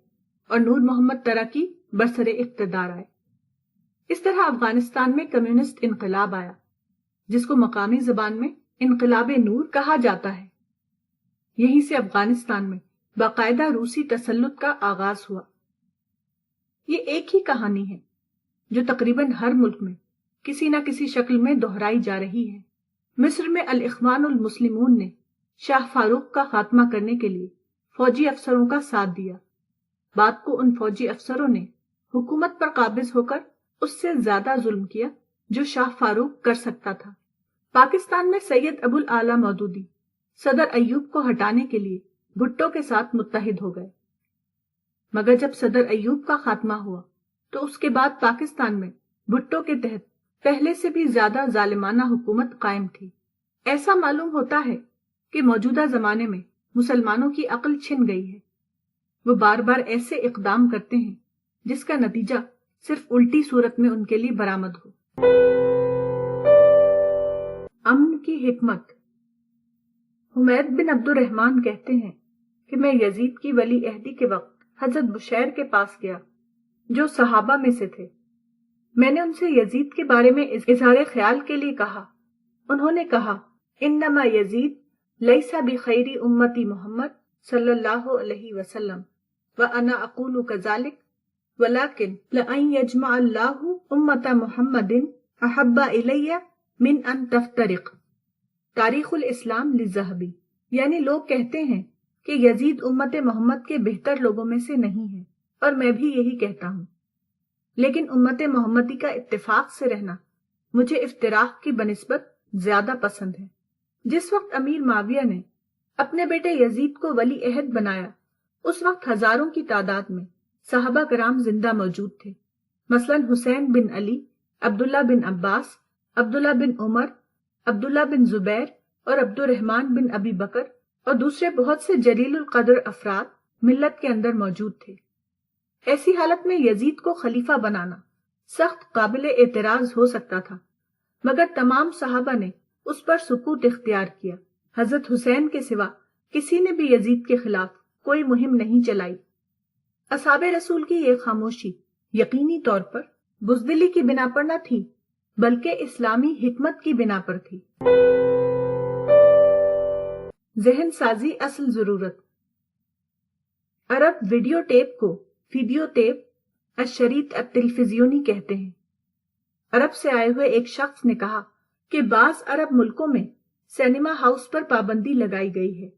A: اور نور محمد تراکی برسر اقتدار آئے۔ اس طرح افغانستان میں کمیونسٹ انقلاب آیا، جس کو مقامی زبان میں انقلاب نور کہا جاتا ہے۔ یہیں سے افغانستان میں باقاعدہ روسی تسلط کا آغاز ہوا۔ یہ ایک ہی کہانی ہے جو تقریباً ہر ملک میں کسی نہ کسی شکل میں دہرائی جا رہی ہے۔ مصر میں الاخوان المسلمون نے شاہ فاروق کا خاتمہ کرنے کے لیے فوجی افسروں کا ساتھ دیا۔ بعد کو ان فوجی افسروں نے حکومت پر قابض ہو کر اس سے زیادہ ظلم کیا جو شاہ فاروق کر سکتا تھا۔ پاکستان میں سید ابو الاعلی مودودی صدر ایوب کو ہٹانے کے لیے بھٹو کے ساتھ متحد ہو گئے، مگر جب صدر ایوب کا خاتمہ ہوا تو اس کے بعد پاکستان میں بھٹو کے تحت پہلے سے بھی زیادہ ظالمانہ حکومت قائم تھی۔ ایسا معلوم ہوتا ہے کہ موجودہ زمانے میں مسلمانوں کی عقل چھن گئی ہے۔ وہ بار بار ایسے اقدام کرتے ہیں جس کا نتیجہ صرف الٹی صورت میں ان کے لیے برآمد ہو۔ امن کی حکمت۔ حمید بن عبد الرحمن کہتے ہیں کہ میں یزید کی ولی عہدی کے وقت حضرت بشیر کے پاس گیا، جو صحابہ میں سے تھے۔ میں نے ان سے یزید کے بارے میں اظہار خیال کے لیے کہا۔ انہوں نے کہا، انما یزید لیس بخیر امتی محمد صلی اللہ علیہ وسلم وانا اقول کذالک ولکن لئن یجمع اللہ امت محمد احب الی من ان تفترق۔ تاریخ الاسلام للذہبی۔ یعنی لوگ کہتے ہیں کہ یزید امت محمد کے بہتر لوگوں میں سے نہیں ہے، اور میں بھی یہی کہتا ہوں، لیکن امت محمدی کا اتفاق سے رہنا مجھے افتراق کی بنسبت زیادہ پسند ہے۔ جس وقت امیر معاویہ نے اپنے بیٹے یزید کو ولی عہد بنایا، اس وقت ہزاروں کی تعداد میں صحابہ کرام زندہ موجود تھے، مثلا حسین بن علی، عبداللہ بن عباس، عبداللہ بن عمر، عبداللہ بن زبیر اور عبد الرحمن بن ابی بکر اور دوسرے بہت سے جلیل القدر افراد ملت کے اندر موجود تھے۔ ایسی حالت میں یزید کو خلیفہ بنانا سخت قابل اعتراض ہو سکتا تھا، مگر تمام صحابہ نے اس پر سکوت اختیار کیا۔ حضرت حسین کے سوا کسی نے بھی یزید کے خلاف کوئی مہم نہیں چلائی۔ اصحاب رسول کی یہ خاموشی یقینی طور پر بزدلی کی بنا پر نہ تھی، بلکہ اسلامی حکمت کی بنا پر تھی۔ ذہن سازی اصل ضرورت۔ عرب ویڈیو ٹیپ کو ویڈیو ٹیپ الشریط التلفزیونی کہتے ہیں۔ عرب سے آئے ہوئے ایک شخص نے کہا کہ بعض عرب ملکوں میں سینما ہاؤس پر پابندی لگائی گئی ہے،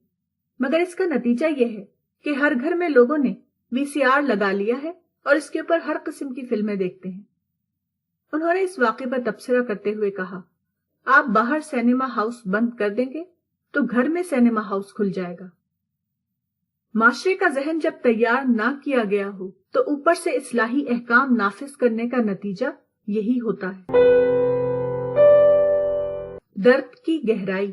A: مگر اس کا نتیجہ یہ ہے کہ ہر گھر میں لوگوں نے VCR لگا لیا ہے اور اس کے اوپر ہر قسم کی فلمیں دیکھتے ہیں۔ انہوں نے اس واقعے پر تبصرہ کرتے ہوئے کہا، آپ باہر سینما ہاؤس بند کر دیں گے تو گھر میں سینما ہاؤس کھل جائے گا۔ معاشرے کا ذہن جب تیار نہ کیا گیا ہو تو اوپر سے اصلاحی احکام نافذ کرنے کا نتیجہ یہی ہوتا ہے۔ درد کی گہرائی۔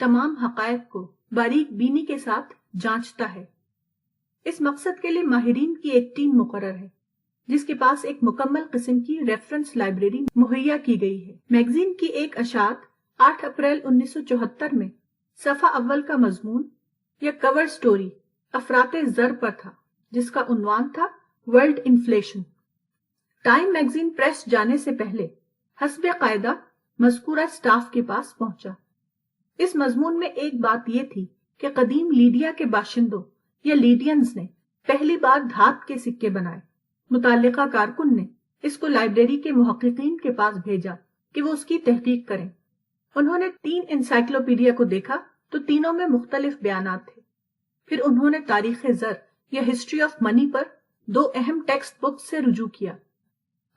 A: تمام حقائق کو باریک بینی کے ساتھ جانچتا ہے۔ اس مقصد کے لیے ماہرین کی ایک ٹیم مقرر ہے جس کے پاس ایک مکمل قسم کی ریفرنس لائبریری مہیا کی گئی ہے۔ میگزین کی ایک اشاعت 8 اپریل 1974 میں صفحہ اول کا مضمون یا کور سٹوری افراط زر پر تھا، جس کا عنوان تھا world inflation. Time magazine press جانے سے پہلے حسب قاعدہ مذکورہ سٹاف کے پاس پہنچا۔ اس مضمون میں ایک بات یہ تھی کہ قدیم لیڈیا کے باشندوں یا لیڈینز نے پہلی بار دھات کے سکے بنائے۔ متعلقہ کارکن نے اس کو لائبریری کے محققین کے پاس بھیجا کہ وہ اس کی تحقیق کریں۔ انہوں نے 3 انسائکلوپیڈیا کو دیکھا تو تینوں میں مختلف بیانات تھے۔ پھر انہوں نے تاریخ زر یا ہسٹری آف منی پر 2 اہم ٹیکسٹ بکس سے رجوع کیا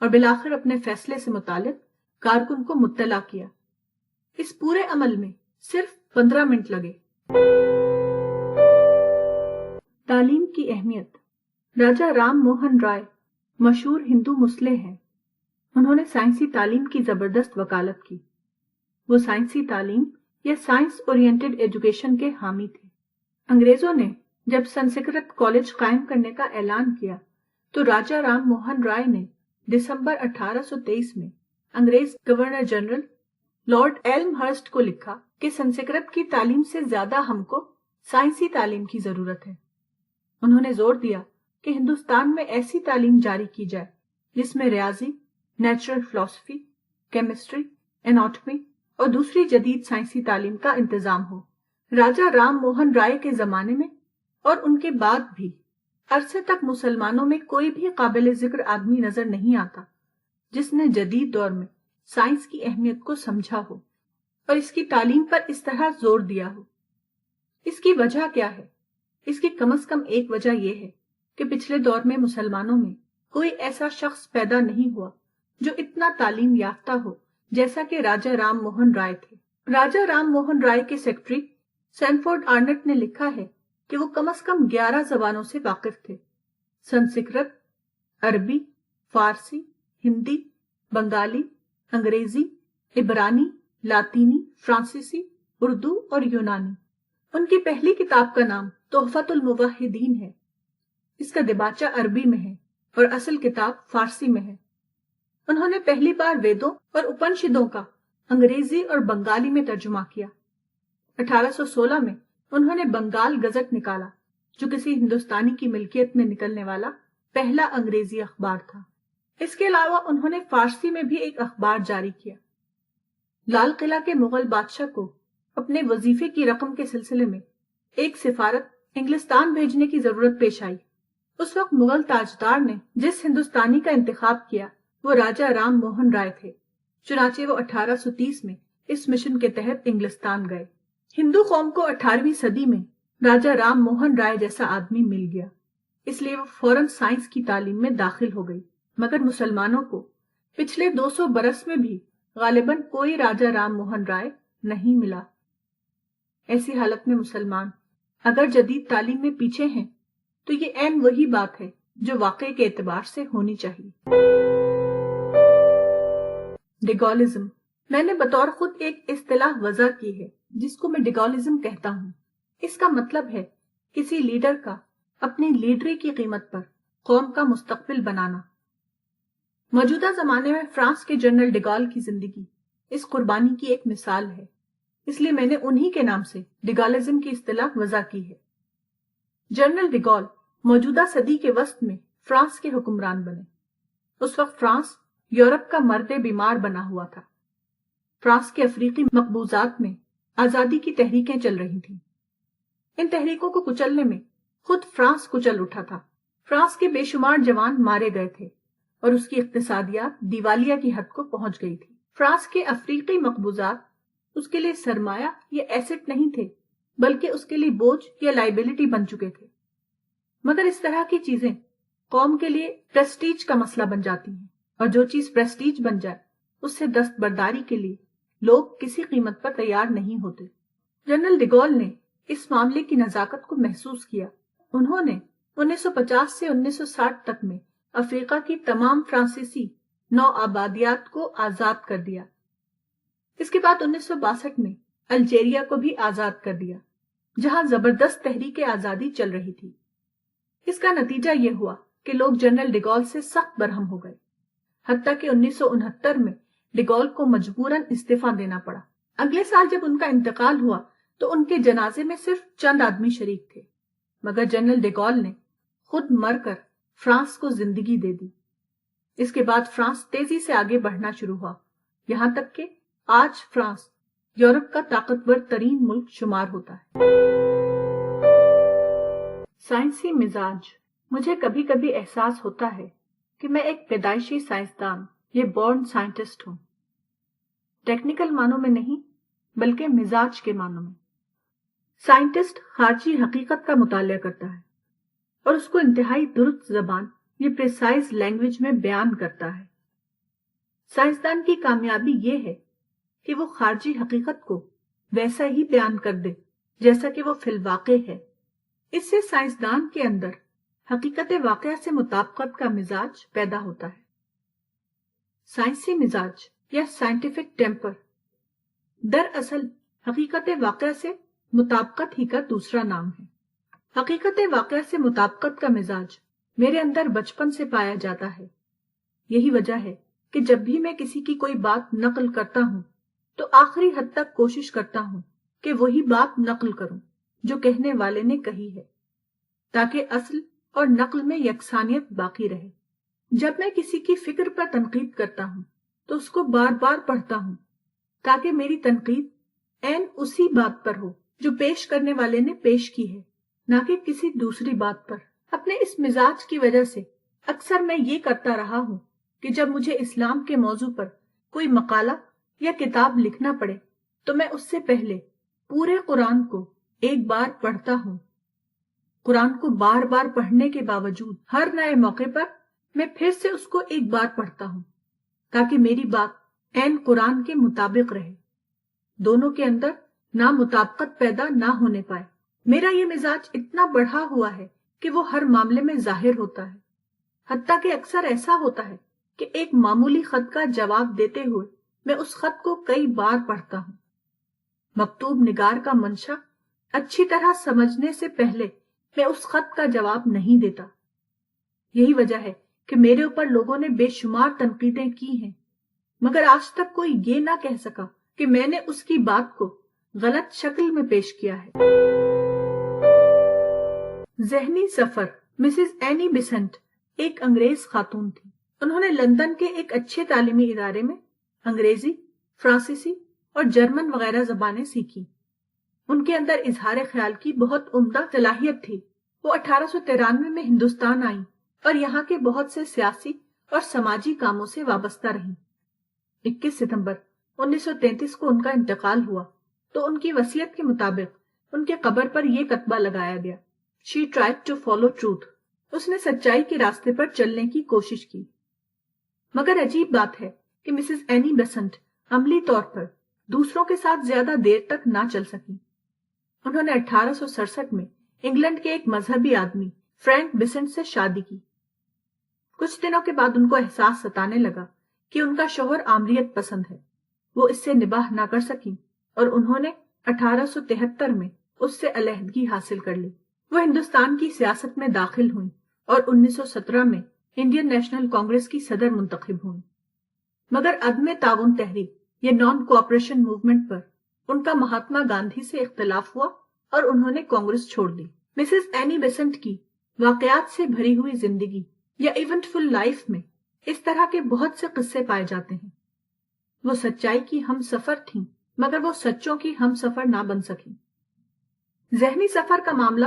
A: اور بالآخر اپنے فیصلے سے متعلق کارکن کو مطلع کیا۔ اس پورے عمل میں صرف 15 منٹ لگے۔ تعلیم کی اہمیت۔ راجہ رام موہن رائے مشہور ہندو مسلح ہیں۔ انہوں نے سائنسی تعلیم کی زبردست وکالت کی۔ وہ سائنسی تعلیم یا سائنس اورینٹڈ ایجوکیشن کے حامی تھے۔ انگریزوں نے جب سنسکرت کالج قائم کرنے کا اعلان کیا تو راجہ رام موہن رائے نے دسمبر 1823 میں انگریز گورنر جنرل لارڈ ایلم ہرسٹ کو لکھا کہ سنسکرت کی تعلیم سے زیادہ ہم کو سائنسی تعلیم کی ضرورت ہے۔ انہوں نے زور دیا کہ ہندوستان میں ایسی تعلیم جاری کی جائے جس میں ریاضی، نیچرل فلسفی، کیمسٹری، اناٹمی اور دوسری جدید سائنسی تعلیم کا انتظام ہو۔ راجہ رام موہن رائے کے زمانے میں اور ان کے بعد بھی عرصے تک مسلمانوں میں کوئی بھی قابل ذکر آدمی نظر نہیں آتا جس نے جدید دور میں سائنس کی اہمیت کو سمجھا ہو اور اس کی تعلیم پر اس طرح زور دیا ہو۔ اس کی وجہ کیا ہے؟ اس کی کم از کم ایک وجہ یہ ہے کہ پچھلے دور میں مسلمانوں میں کوئی ایسا شخص پیدا نہیں ہوا جو اتنا تعلیم یافتہ ہو جیسا کہ راجہ رام موہن رائے تھے۔ راجہ رام موہن رائے کے سیکرٹری سینفورڈ آرنٹ نے لکھا ہے کہ وہ کم از کم 11 زبانوں سے واقف تھے: سنسکرت، عربی، فارسی، ہندی، بنگالی، انگریزی، عبرانی، لاطینی، فرانسیسی، اردو اور یونانی۔ ان کی پہلی کتاب کا نام تحفۃ الموحدین ہے۔ اس کا دباچہ عربی میں ہے اور اصل کتاب فارسی میں ہے۔ انہوں نے پہلی بار ویدوں اور اپنشدوں کا انگریزی اور بنگالی میں ترجمہ کیا۔ 1816 میں انہوں نے بنگال گزٹ نکالا جو کسی ہندوستانی کی ملکیت میں نکلنے والا پہلا انگریزی اخبار تھا۔ اس کے علاوہ انہوں نے فارسی میں بھی ایک اخبار جاری کیا۔ لال قلعہ کے مغل بادشاہ کو اپنے وظیفے کی رقم کے سلسلے میں ایک سفارت انگلستان بھیجنے کی ضرورت پیش آئی۔ اس وقت مغل تاجدار نے جس ہندوستانی کا انتخاب کیا وہ راجہ رام موہن رائے تھے۔ چنانچہ وہ 1830 میں اس مشن کے تحت انگلستان گئے۔ ہندو قوم کو 18ویں صدی میں راجہ رام موہن رائے جیسا آدمی مل گیا، اس لیے وہ فوراً سائنس کی تعلیم میں داخل ہو گئی۔ مگر مسلمانوں کو پچھلے 200 برس میں بھی غالباً کوئی راجہ رام موہن رائے نہیں ملا۔ ایسی حالت میں مسلمان اگر جدید تعلیم میں پیچھے ہیں تو یہ عین وہی بات ہے جو واقعے کے اعتبار سے ہونی چاہیے۔ ڈیگالزم۔ میں نے بطور خود ایک اصطلاح وضع کی ہے جس کو میں ڈیگالزم کہتا ہوں۔ اس کا مطلب ہے کسی لیڈر کا اپنی لیڈری کی قیمت پر قوم کا مستقبل بنانا۔ موجودہ زمانے میں فرانس کے جنرل ڈیگال کی زندگی اس قربانی کی ایک مثال ہے، اس لیے میں نے انہی کے نام سے ڈیگالزم کی اصطلاح وضع کی ہے۔ جنرل ڈیگال موجودہ صدی کے وسط میں فرانس کے حکمران بنے۔ اس وقت فرانس یورپ کا مرد بیمار بنا ہوا تھا۔ فرانس کے افریقی مقبوضات میں آزادی کی تحریکیں چل رہی تھیں۔ ان تحریکوں کو کچلنے میں خود فرانس کچل اٹھا تھا۔ فرانس کے بے شمار جوان مارے گئے تھے اور اس کی اقتصادیات دیوالیہ کی حد کو پہنچ گئی تھی۔ فرانس کے افریقی مقبوضات اس کے لیے سرمایہ یا ایسٹ نہیں تھے، بلکہ اس کے لیے بوجھ یا لائبلٹی بن چکے تھے۔ مگر اس طرح کی چیزیں قوم کے لیے پریسٹیج کا مسئلہ بن جاتی ہیں، اور جو چیز پریسٹیج بن جائے اس سے دستبرداری کے لیے لوگ کسی قیمت پر تیار نہیں ہوتے۔ جنرل ڈیگول نے اس معاملے کی نزاکت کو محسوس کیا۔ انہوں نے 1950 سے 1960 تک میں افریقہ کی تمام فرانسیسی نو آبادیات کو آزاد کر دیا۔ اس کے بعد 1962 میں الجیریا کو بھی آزاد کر دیا، جہاں زبردست تحریک آزادی چل رہی تھی۔ اس کا نتیجہ یہ ہوا کہ لوگ جنرل ڈیگول سے سخت برہم ہو گئے، حتیٰ کہ 1969 میں ڈیگول کو مجبوراً استعفیٰ دینا پڑا۔ اگلے سال جب ان کا انتقال ہوا تو ان کے جنازے میں صرف چند آدمی شریک تھے، مگر جنرل ڈیگول نے خود مر کر فرانس کو زندگی دے دی۔ اس کے بعد فرانس تیزی سے آگے بڑھنا شروع ہوا، یہاں تک کہ آج فرانس یورپ کا طاقتور ترین ملک شمار ہوتا ہے۔ سائنسی مزاج۔ مجھے کبھی کبھی احساس ہوتا ہے کہ میں ایک پیدائشی سائنسدان یہ بورن سائنٹسٹ ہوں، ٹیکنیکل معنوں میں نہیں بلکہ مزاج کے معنوں میں۔ سائنٹسٹ خارجی حقیقت کا مطالعہ کرتا ہے اور اس کو انتہائی درست زبان یہ پریسائز لینگویج میں بیان کرتا ہے۔ سائنسدان کی کامیابی یہ ہے کہ وہ خارجی حقیقت کو ویسا ہی بیان کر دے جیسا کہ وہ فی الواقع ہے۔ اس سے سائنسدان کے اندر حقیقت واقعہ سے مطابقت کا مزاج پیدا ہوتا ہے۔ سائنسی مزاج یا سائنٹیفک ٹیمپر دراصل حقیقت واقعہ سے مطابقت ہی کا دوسرا نام ہے۔ حقیقت واقعہ سے مطابقت کا مزاج میرے اندر بچپن سے پایا جاتا ہے۔ یہی وجہ ہے کہ جب بھی میں کسی کی کوئی بات نقل کرتا ہوں تو آخری حد تک کوشش کرتا ہوں کہ وہی بات نقل کروں جو کہنے والے نے کہی ہے، تاکہ اصل اور نقل میں یکسانیت باقی رہے۔ جب میں کسی کی فکر پر تنقید کرتا ہوں تو اس کو بار بار پڑھتا ہوں تاکہ میری تنقید عین اسی بات پر ہو جو پیش کرنے والے نے پیش کی ہے، نہ کہ کسی دوسری بات پر۔ اپنے اس مزاج کی وجہ سے اکثر میں یہ کرتا رہا ہوں کہ جب مجھے اسلام کے موضوع پر کوئی مقالہ یا کتاب لکھنا پڑے تو میں اس سے پہلے پورے قرآن کو ایک بار پڑھتا ہوں۔ قرآن کو بار بار پڑھنے کے باوجود ہر نئے موقع پر میں پھر سے اس کو ایک بار پڑھتا ہوں تاکہ میری بات عین قرآن کے مطابق رہے، دونوں کے اندر نامطابقت پیدا نہ ہونے پائے۔ میرا یہ مزاج اتنا بڑھا ہوا ہے کہ وہ ہر معاملے میں ظاہر ہوتا ہے، حتیٰ کہ اکثر ایسا ہوتا ہے کہ ایک معمولی خط کا جواب دیتے ہوئے میں اس خط کو کئی بار پڑھتا ہوں۔ مکتوب نگار کا منشا اچھی طرح سمجھنے سے پہلے میں اس خط کا جواب نہیں دیتا۔ یہی وجہ ہے کہ میرے اوپر لوگوں نے بے شمار تنقیدیں کی ہیں، مگر آج تک کوئی یہ نہ کہہ سکا کہ میں نے اس کی بات کو غلط شکل میں پیش کیا ہے۔ ذہنی سفر۔ مسز اینی بیسنٹ ایک انگریز خاتون تھی۔ انہوں نے لندن کے ایک اچھے تعلیمی ادارے میں انگریزی، فرانسیسی اور جرمن وغیرہ زبانیں سیکھی۔ ان کے اندر اظہار خیال کی بہت عمدہ صلاحیت تھی۔ وہ 1893 میں ہندوستان آئیں اور یہاں کے بہت سے سیاسی اور سماجی کاموں سے وابستہ رہیں۔ 21 ستمبر 1933 کو ان کا انتقال ہوا تو ان کی وصیت کے مطابق ان کے قبر پر یہ کتبہ لگایا گیا: She tried to follow truth۔ اس نے سچائی کے راستے پر چلنے کی کوشش کی۔ مگر عجیب بات ہے کہ مسز اینی بیسنٹ عملی طور پر دوسروں کے ساتھ زیادہ دیر تک نہ چل سکی۔ انہوں نے 1867 میں انگلینڈ کے ایک مذہبی آدمی فرینک بیسنٹ سے شادی کی۔ کچھ دنوں کے بعد ان کو احساس ستانے لگا کہ ان کا شوہر آمریت پسند ہے۔ وہ اس سے نباہ نہ کر سکی اور انہوں نے 1873 میں اس سے علیحدگی حاصل کر لی۔ وہ ہندوستان کی سیاست میں داخل ہوئیں اور 1917 میں انڈین نیشنل کانگریس کی صدر منتخب ہوئیں۔ مگر عدم تعاون تحریک یہ نان کوآپریشن موومنٹ پر ان کا مہاتما گاندھی سے اختلاف ہوا اور انہوں نے کانگریس چھوڑ دی۔ مسز اینی بیسنٹ کی واقعات سے بھری ہوئی زندگی یا ایونٹ فل لائف میں اس طرح کے بہت سے قصے پائے جاتے ہیں۔ وہ سچائی کی ہم سفر تھیں، مگر وہ سچوں کی ہم سفر نہ بن سکی۔ ذہنی سفر کا معاملہ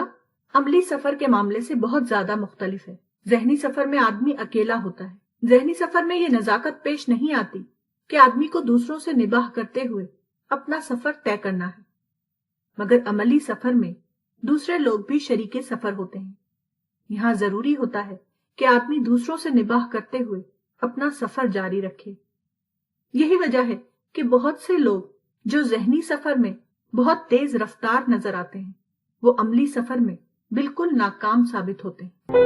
A: عملی سفر کے معاملے سے بہت زیادہ مختلف ہے۔ ذہنی سفر میں آدمی اکیلا ہوتا ہے۔ ذہنی سفر میں یہ نزاکت پیش نہیں آتی کہ آدمی کو دوسروں سے نباہ کرتے ہوئے اپنا سفر طے کرنا ہے، مگر عملی سفر میں دوسرے لوگ بھی شریک سفر ہوتے ہیں۔ یہاں ضروری ہوتا ہے کہ آدمی دوسروں سے نباہ کرتے ہوئے اپنا سفر جاری رکھے۔ یہی وجہ ہے کہ بہت سے لوگ جو ذہنی سفر میں بہت تیز رفتار نظر آتے ہیں، وہ عملی سفر میں بالکل ناکام ثابت ہوتے ہیں۔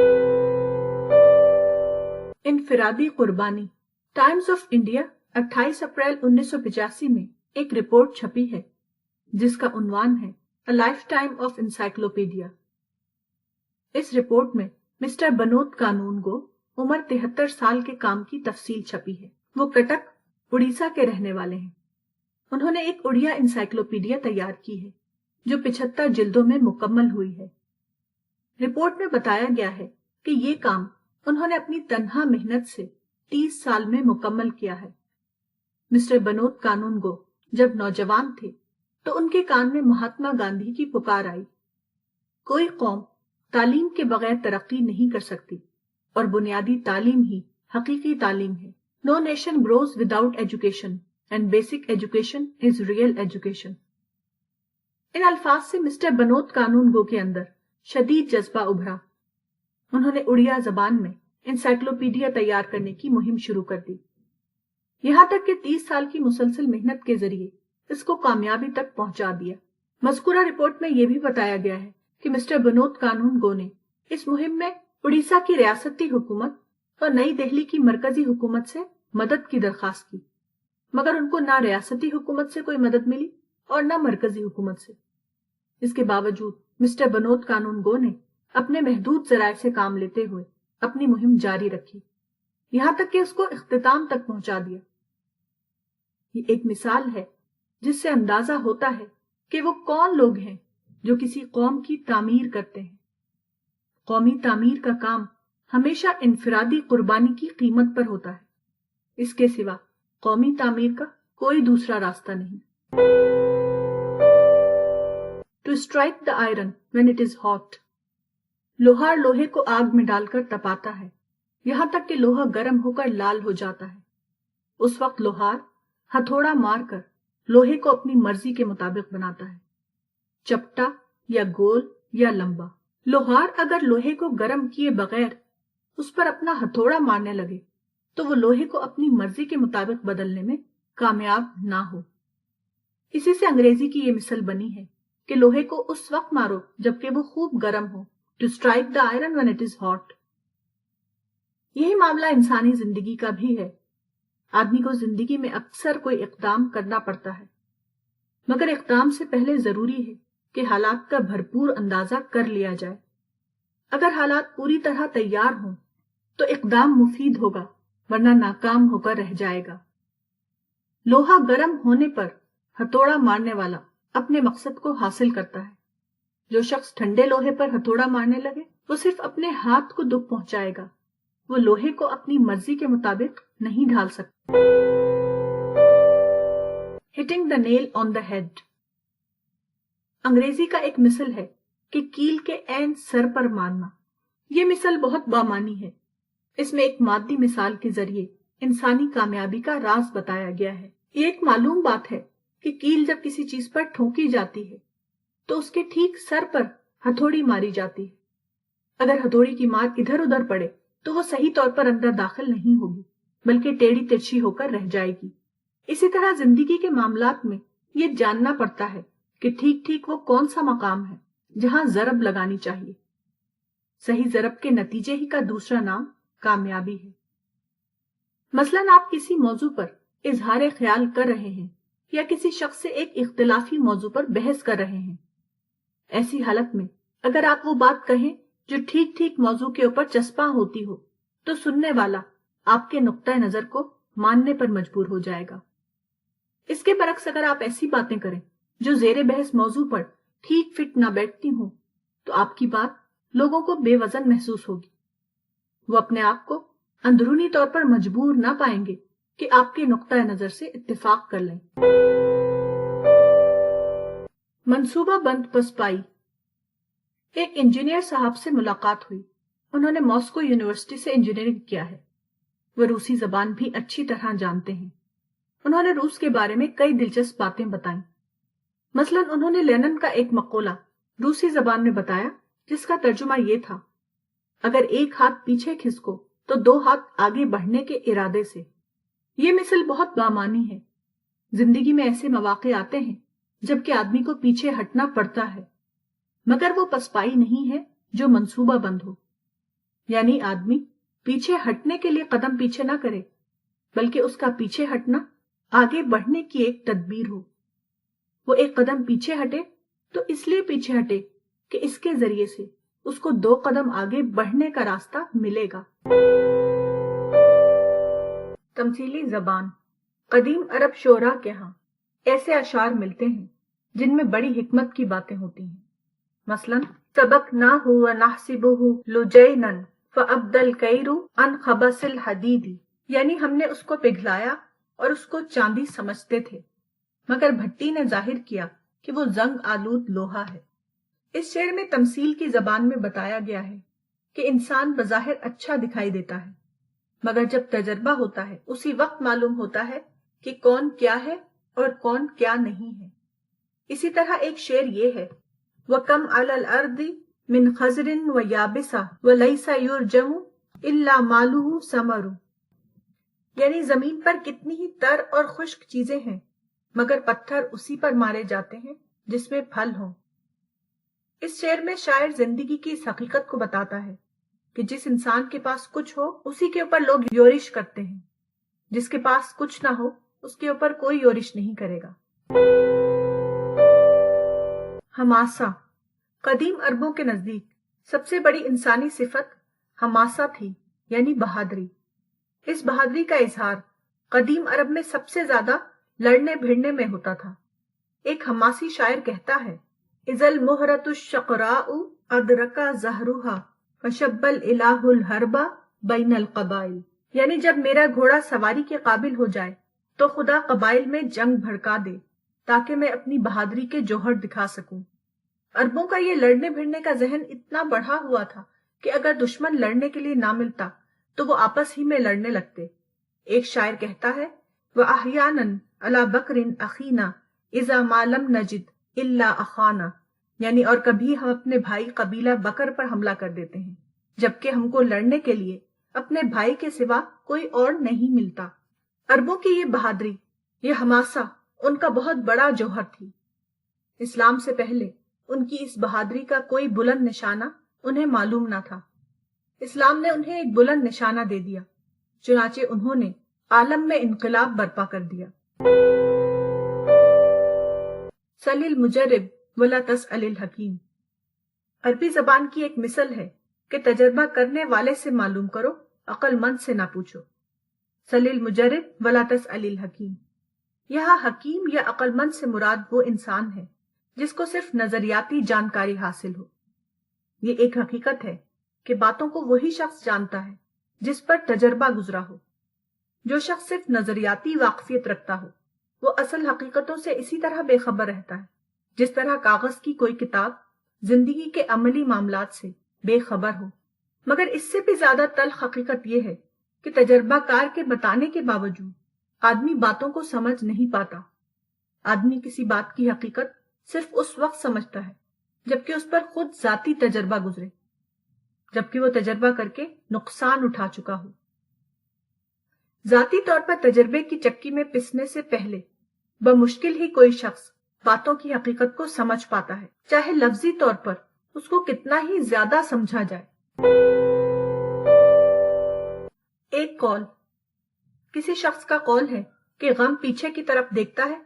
A: انفرادی قربانی۔ ٹائمز آف انڈیا 28 اپریل 1985 میں ایک رپورٹ چھپی ہے جس کا عنوان ہے A Lifetime of Encyclopedia۔ اس رپورٹ میں مسٹر بنود قانون گو عمر 73 سال کے کام کی تفصیل چھپی ہے۔ وہ کٹک، اڑیسہ کے رہنے والے ہیں۔ انہوں نے ایک اڑیا انسائکلوپیڈیا تیار کی ہے جو 75 جلدوں میں مکمل ہوئی ہے۔ رپورٹ میں بتایا گیا ہے کہ یہ کام انہوں نے اپنی تنہا محنت سے 30 سال میں مکمل کیا ہے۔ مسٹر بنود قانون گو جب نوجوان تھے تو ان کے کان میں مہاتما گاندھی کی پکار آئی، کوئی قوم تعلیم کے بغیر ترقی نہیں کر سکتی اور بنیادی تعلیم ہی حقیقی تعلیم ہے۔ No nation grows without education and basic education is real education۔ ان الفاظ سے مسٹر بنود قانون گو کے اندر شدید جذبہ ابھرا۔ انہوں نے اڑیا زبان میں انسائکلوپیڈیا تیار کرنے کی مہم شروع کر دی، یہاں تک کہ 30 سال کی مسلسل محنت کے ذریعے اس کو کامیابی تک پہنچا دیا۔ مذکورہ رپورٹ میں یہ بھی بتایا گیا ہے کہ مسٹر بنود قانون گو نے اس مہم میں اڑیسہ کی ریاستی حکومت اور نئی دہلی کی مرکزی حکومت سے مدد کی درخواست کی، مگر ان کو نہ ریاستی حکومت سے کوئی مدد ملی اور نہ مرکزی حکومت سے۔ اس کے باوجود مسٹر بنود قانون گو نے اپنے محدود ذرائع سے کام لیتے ہوئے اپنی مہم جاری رکھی، یہاں تک کہ اس کو اختتام تک پہنچا دیا۔ یہ ایک مثال ہے جس سے اندازہ ہوتا ہے کہ وہ کون لوگ ہیں جو کسی قوم کی تعمیر کرتے ہیں۔ قومی تعمیر کا کام ہمیشہ انفرادی قربانی کی قیمت پر ہوتا ہے، اس کے سوا قومی تعمیر کا کوئی دوسرا راستہ نہیں۔ To strike the iron when it is hot۔ لوہار لوہے کو آگ میں ڈال کر تپاتا ہے یہاں تک کہ لوہا گرم ہو کر لال ہو جاتا ہے۔ اس وقت لوہار ہتھوڑا مار کر لوہے کو اپنی مرضی کے مطابق بناتا ہے، چپٹا یا گول یا لمبا۔ لوہار اگر لوہے کو گرم کیے بغیر اس پر اپنا ہتھوڑا مارنے لگے تو وہ لوہے کو اپنی مرضی کے مطابق بدلنے میں کامیاب نہ ہو۔ اسی سے انگریزی کی یہ مثل بنی ہے کہ لوہے کو اس وقت مارو جبکہ وہ خوب گرم ہو۔ To strike the iron when it is hot۔ یہی معاملہ انسانی زندگی کا بھی ہے۔ آدمی کو زندگی میں اکثر کوئی اقدام کرنا پڑتا ہے، مگر اقدام سے پہلے ضروری ہے کہ حالات کا بھرپور اندازہ کر لیا جائے۔ اگر حالات پوری طرح تیار ہوں تو اقدام مفید ہوگا، ورنہ ناکام ہو کر رہ جائے گا۔ لوہا گرم ہونے پر ہتھوڑا مارنے والا اپنے مقصد کو حاصل کرتا ہے۔ جو شخص ٹھنڈے لوہے پر ہتھوڑا مارنے لگے وہ صرف اپنے ہاتھ کو دکھ پہنچائے گا، وہ لوہے کو اپنی مرضی کے مطابق نہیں ڈھال سکتا۔ Hitting the nail on the head۔ انگریزی کا ایک مثل ہے کہ کیل کے عین سر پر مارنا۔ یہ مثل بہت بامانی ہے۔ اس میں ایک مادی مثال کے ذریعے انسانی کامیابی کا راز بتایا گیا ہے۔ یہ ایک معلوم بات ہے کہ کیل جب کسی چیز پر ٹھونکی جاتی ہے تو اس کے ٹھیک سر پر ہتھوڑی ماری جاتی ہے۔ اگر ہتھوڑی کی مار ادھر ادھر پڑے تو وہ صحیح طور پر اندر داخل نہیں ہوگی بلکہ ٹیڑھی ترچھی ہو کر رہ جائے گی۔ اسی طرح زندگی کے معاملات میں یہ جاننا پڑتا ہے کہ ٹھیک ٹھیک وہ کون سا مقام ہے جہاں ضرب لگانی چاہیے۔ صحیح ضرب کے نتیجے ہی کا دوسرا نام کامیابی ہے۔ مثلاً آپ کسی موضوع پر اظہار خیال کر رہے ہیں یا کسی شخص سے ایک اختلافی موضوع پر بحث کر رہے ہیں۔ ایسی حالت میں اگر آپ وہ بات کہیں جو ٹھیک ٹھیک موضوع کے اوپر چسپاں ہوتی ہو تو سننے والا آپ کے نقطۂ نظر کو ماننے پر مجبور ہو جائے گا۔ اس کے برعکس اگر آپ ایسی باتیں کریں جو زیر بحث موضوع پر ٹھیک فٹ نہ بیٹھتی ہوں تو آپ کی بات لوگوں کو بے وزن محسوس ہوگی۔ وہ اپنے آپ کو اندرونی طور پر مجبور نہ پائیں گے کہ آپ کے نقطۂ نظر سے اتفاق کر لیں۔ منصوبہ بند پسپائی۔ ایک انجینئر صاحب سے ملاقات ہوئی۔ انہوں نے ماسکو یونیورسٹی سے انجینئرنگ کیا ہے۔ وہ روسی زبان بھی اچھی طرح جانتے ہیں۔ انہوں نے روس کے بارے میں کئی دلچسپ باتیں بتائیں۔ مثلاً انہوں نے لینن کا ایک مقولہ روسی زبان میں بتایا جس کا ترجمہ یہ تھا، اگر ایک ہاتھ پیچھے کھسکو تو 2 ہاتھ آگے بڑھنے کے ارادے سے۔ یہ مثل بہت بامانی ہے۔ زندگی میں ایسے مواقع آتے ہیں جبکہ آدمی کو پیچھے ہٹنا پڑتا ہے، مگر وہ پسپائی نہیں ہے جو منصوبہ بند ہو۔ یعنی آدمی پیچھے ہٹنے کے لیے قدم پیچھے نہ کرے بلکہ اس کا پیچھے ہٹنا آگے بڑھنے کی ایک تدبیر ہو۔ وہ ایک قدم پیچھے ہٹے تو اس لیے پیچھے ہٹے کہ اس کے ذریعے سے اس کو 2 قدم آگے بڑھنے کا راستہ ملے گا۔ تمثیلی زبان۔ قدیم عرب شعراء کے ہاں ایسے اشعار ملتے ہیں جن میں بڑی حکمت کی باتیں ہوتی ہیں۔ مثلا سبقناہ ونحسبہ لجینا فابدى الکیر عن خبث الحدید، یعنی ہم نے اس کو پگھلایا اور اس کو چاندی سمجھتے تھے، مگر بھٹی نے ظاہر کیا کہ وہ زنگ آلود لوہا ہے۔ اس شعر میں تمثیل کی زبان میں بتایا گیا ہے کہ انسان بظاہر اچھا دکھائی دیتا ہے، مگر جب تجربہ ہوتا ہے اسی وقت معلوم ہوتا ہے کہ کون کیا ہے اور کون کیا نہیں ہے۔ اسی طرح ایک شعر یہ ہے، وَكَمْ عَلَى الْأَرْضِ مِنْ خَزْرٍ وَيَابِسَةٍ وَلَيْسَ يُرْجَمُ إِلَّا مَالُهُ ثَمَرُ، یعنی زمین پر کتنی ہی تر اور خشک چیزیں ہیں مگر پتھر اسی پر مارے جاتے ہیں جس میں پھل ہوں۔ اس شعر میں شاعر زندگی کی اس حقیقت کو بتاتا ہے کہ جس انسان کے پاس کچھ ہو اسی کے اوپر لوگ یورش کرتے ہیں، جس کے پاس کچھ نہ ہو اس کے اوپر کوئی یورش نہیں کرے گا۔ حماسہ۔ قدیم عربوں کے نزدیک سب سے بڑی انسانی صفت حماسہ تھی، یعنی بہادری۔ اس بہادری کا اظہار قدیم عرب میں سب سے زیادہ لڑنے بھیڑنے میں ہوتا تھا۔ ایک حماسی شاعر کہتا ہے، اذا المہرۃ الشقراء ادرک زہرھا فشب الالہ الحرب بین القبائل، یعنی جب میرا گھوڑا سواری کے قابل ہو جائے تو خدا قبائل میں جنگ بھڑکا دے تاکہ میں اپنی بہادری کے جوہر دکھا سکوں۔ عربوں کا یہ لڑنے بھڑنے کا ذہن اتنا بڑھا ہوا تھا کہ اگر دشمن لڑنے کے لیے نہ ملتا تو وہ آپس ہی میں لڑنے لگتے۔ ایک شاعر کہتا ہے، وَأَحْيَانًا عَلَى بَكْرٍ أَخِينَا إِذَا مَا لَمْ نَجِدْ إِلَّا أَخَانَا، یعنی اور کبھی ہم اپنے بھائی قبیلہ بکر پر حملہ کر دیتے ہیں جبکہ ہم کو لڑنے کے لیے اپنے بھائی کے سوا کوئی اور نہیں ملتا۔ عربوں کی یہ بہادری، یہ حماسہ ان کا بہت بڑا جوہر تھی۔ اسلام سے پہلے ان کی اس بہادری کا کوئی بلند نشانہ انہیں معلوم نہ تھا۔ اسلام نے انہیں ایک بلند نشانہ دے دیا، چنانچہ انہوں نے عالم میں انقلاب برپا کر دیا۔ سل المجرب ولا تسأل الحکیم۔ عربی زبان کی ایک مثل ہے کہ تجربہ کرنے والے سے معلوم کرو، عقل مند سے نہ پوچھو۔ سل المجرب ولا تسأل الحکیم۔ یہاں حکیم یا عقل مند سے مراد وہ انسان ہے جس کو صرف نظریاتی جانکاری حاصل ہو۔ یہ ایک حقیقت ہے کہ باتوں کو وہی شخص جانتا ہے جس پر تجربہ گزرا ہو۔ جو شخص صرف نظریاتی واقفیت رکھتا ہو وہ اصل حقیقتوں سے اسی طرح بے خبر رہتا ہے جس طرح کاغذ کی کوئی کتاب زندگی کے عملی معاملات سے بے خبر ہو۔ مگر اس سے بھی زیادہ تلخ حقیقت یہ ہے کہ تجربہ کار کے بتانے کے باوجود آدمی باتوں کو سمجھ نہیں پاتا۔ آدمی کسی بات کی حقیقت صرف اس وقت سمجھتا ہے جبکہ اس پر خود ذاتی تجربہ گزرے، جبکہ وہ تجربہ کر کے نقصان اٹھا چکا ہو۔ ذاتی طور پر تجربے کی چکی میں پسنے سے پہلے بمشکل ہی کوئی شخص باتوں کی حقیقت کو سمجھ پاتا ہے، چاہے لفظی طور پر اس کو کتنا ہی زیادہ سمجھا جائے۔ ایک قول۔ کسی شخص کا قول ہے کہ غم پیچھے کی طرف دیکھتا ہے،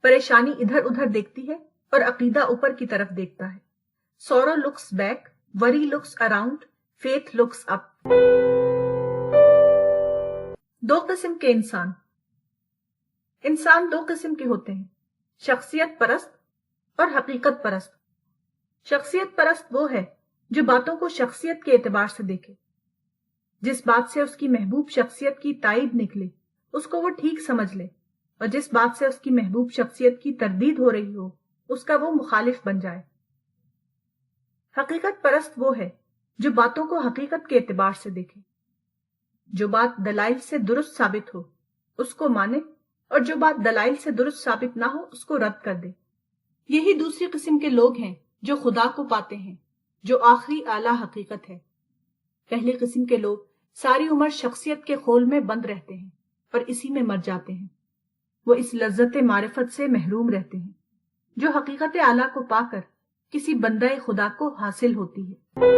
A: پریشانی ادھر ادھر دیکھتی ہے اور عقیدہ اوپر کی طرف دیکھتا ہے۔ سورو لکس بیک، وری لکس اراؤنڈ، فیتھ لکس اپ۔ دو قسم کے انسان۔ انسان 2 قسم کے ہوتے ہیں، شخصیت پرست اور حقیقت پرست۔ شخصیت پرست وہ ہے جو باتوں کو شخصیت کے اعتبار سے دیکھے۔ جس بات سے اس کی محبوب شخصیت کی تائید نکلے اس کو وہ ٹھیک سمجھ لے، اور جس بات سے اس کی محبوب شخصیت کی تردید ہو رہی ہو اس کا وہ مخالف بن جائے۔ حقیقت پرست وہ ہے جو باتوں کو حقیقت کے اعتبار سے دیکھے۔ جو بات دلائل سے درست ثابت ہو اس کو مانے، اور جو بات دلائل سے درست ثابت نہ ہو اس کو رد کر دے۔ یہی دوسری قسم کے لوگ ہیں جو خدا کو پاتے ہیں، جو آخری اعلیٰ حقیقت ہے۔ پہلی قسم کے لوگ ساری عمر شخصیت کے خول میں بند رہتے ہیں اور اسی میں مر جاتے ہیں۔ وہ اس لذت معرفت سے محروم رہتے ہیں جو حقیقت اعلیٰ کو پا کر کسی بندہ خدا کو حاصل ہوتی ہے۔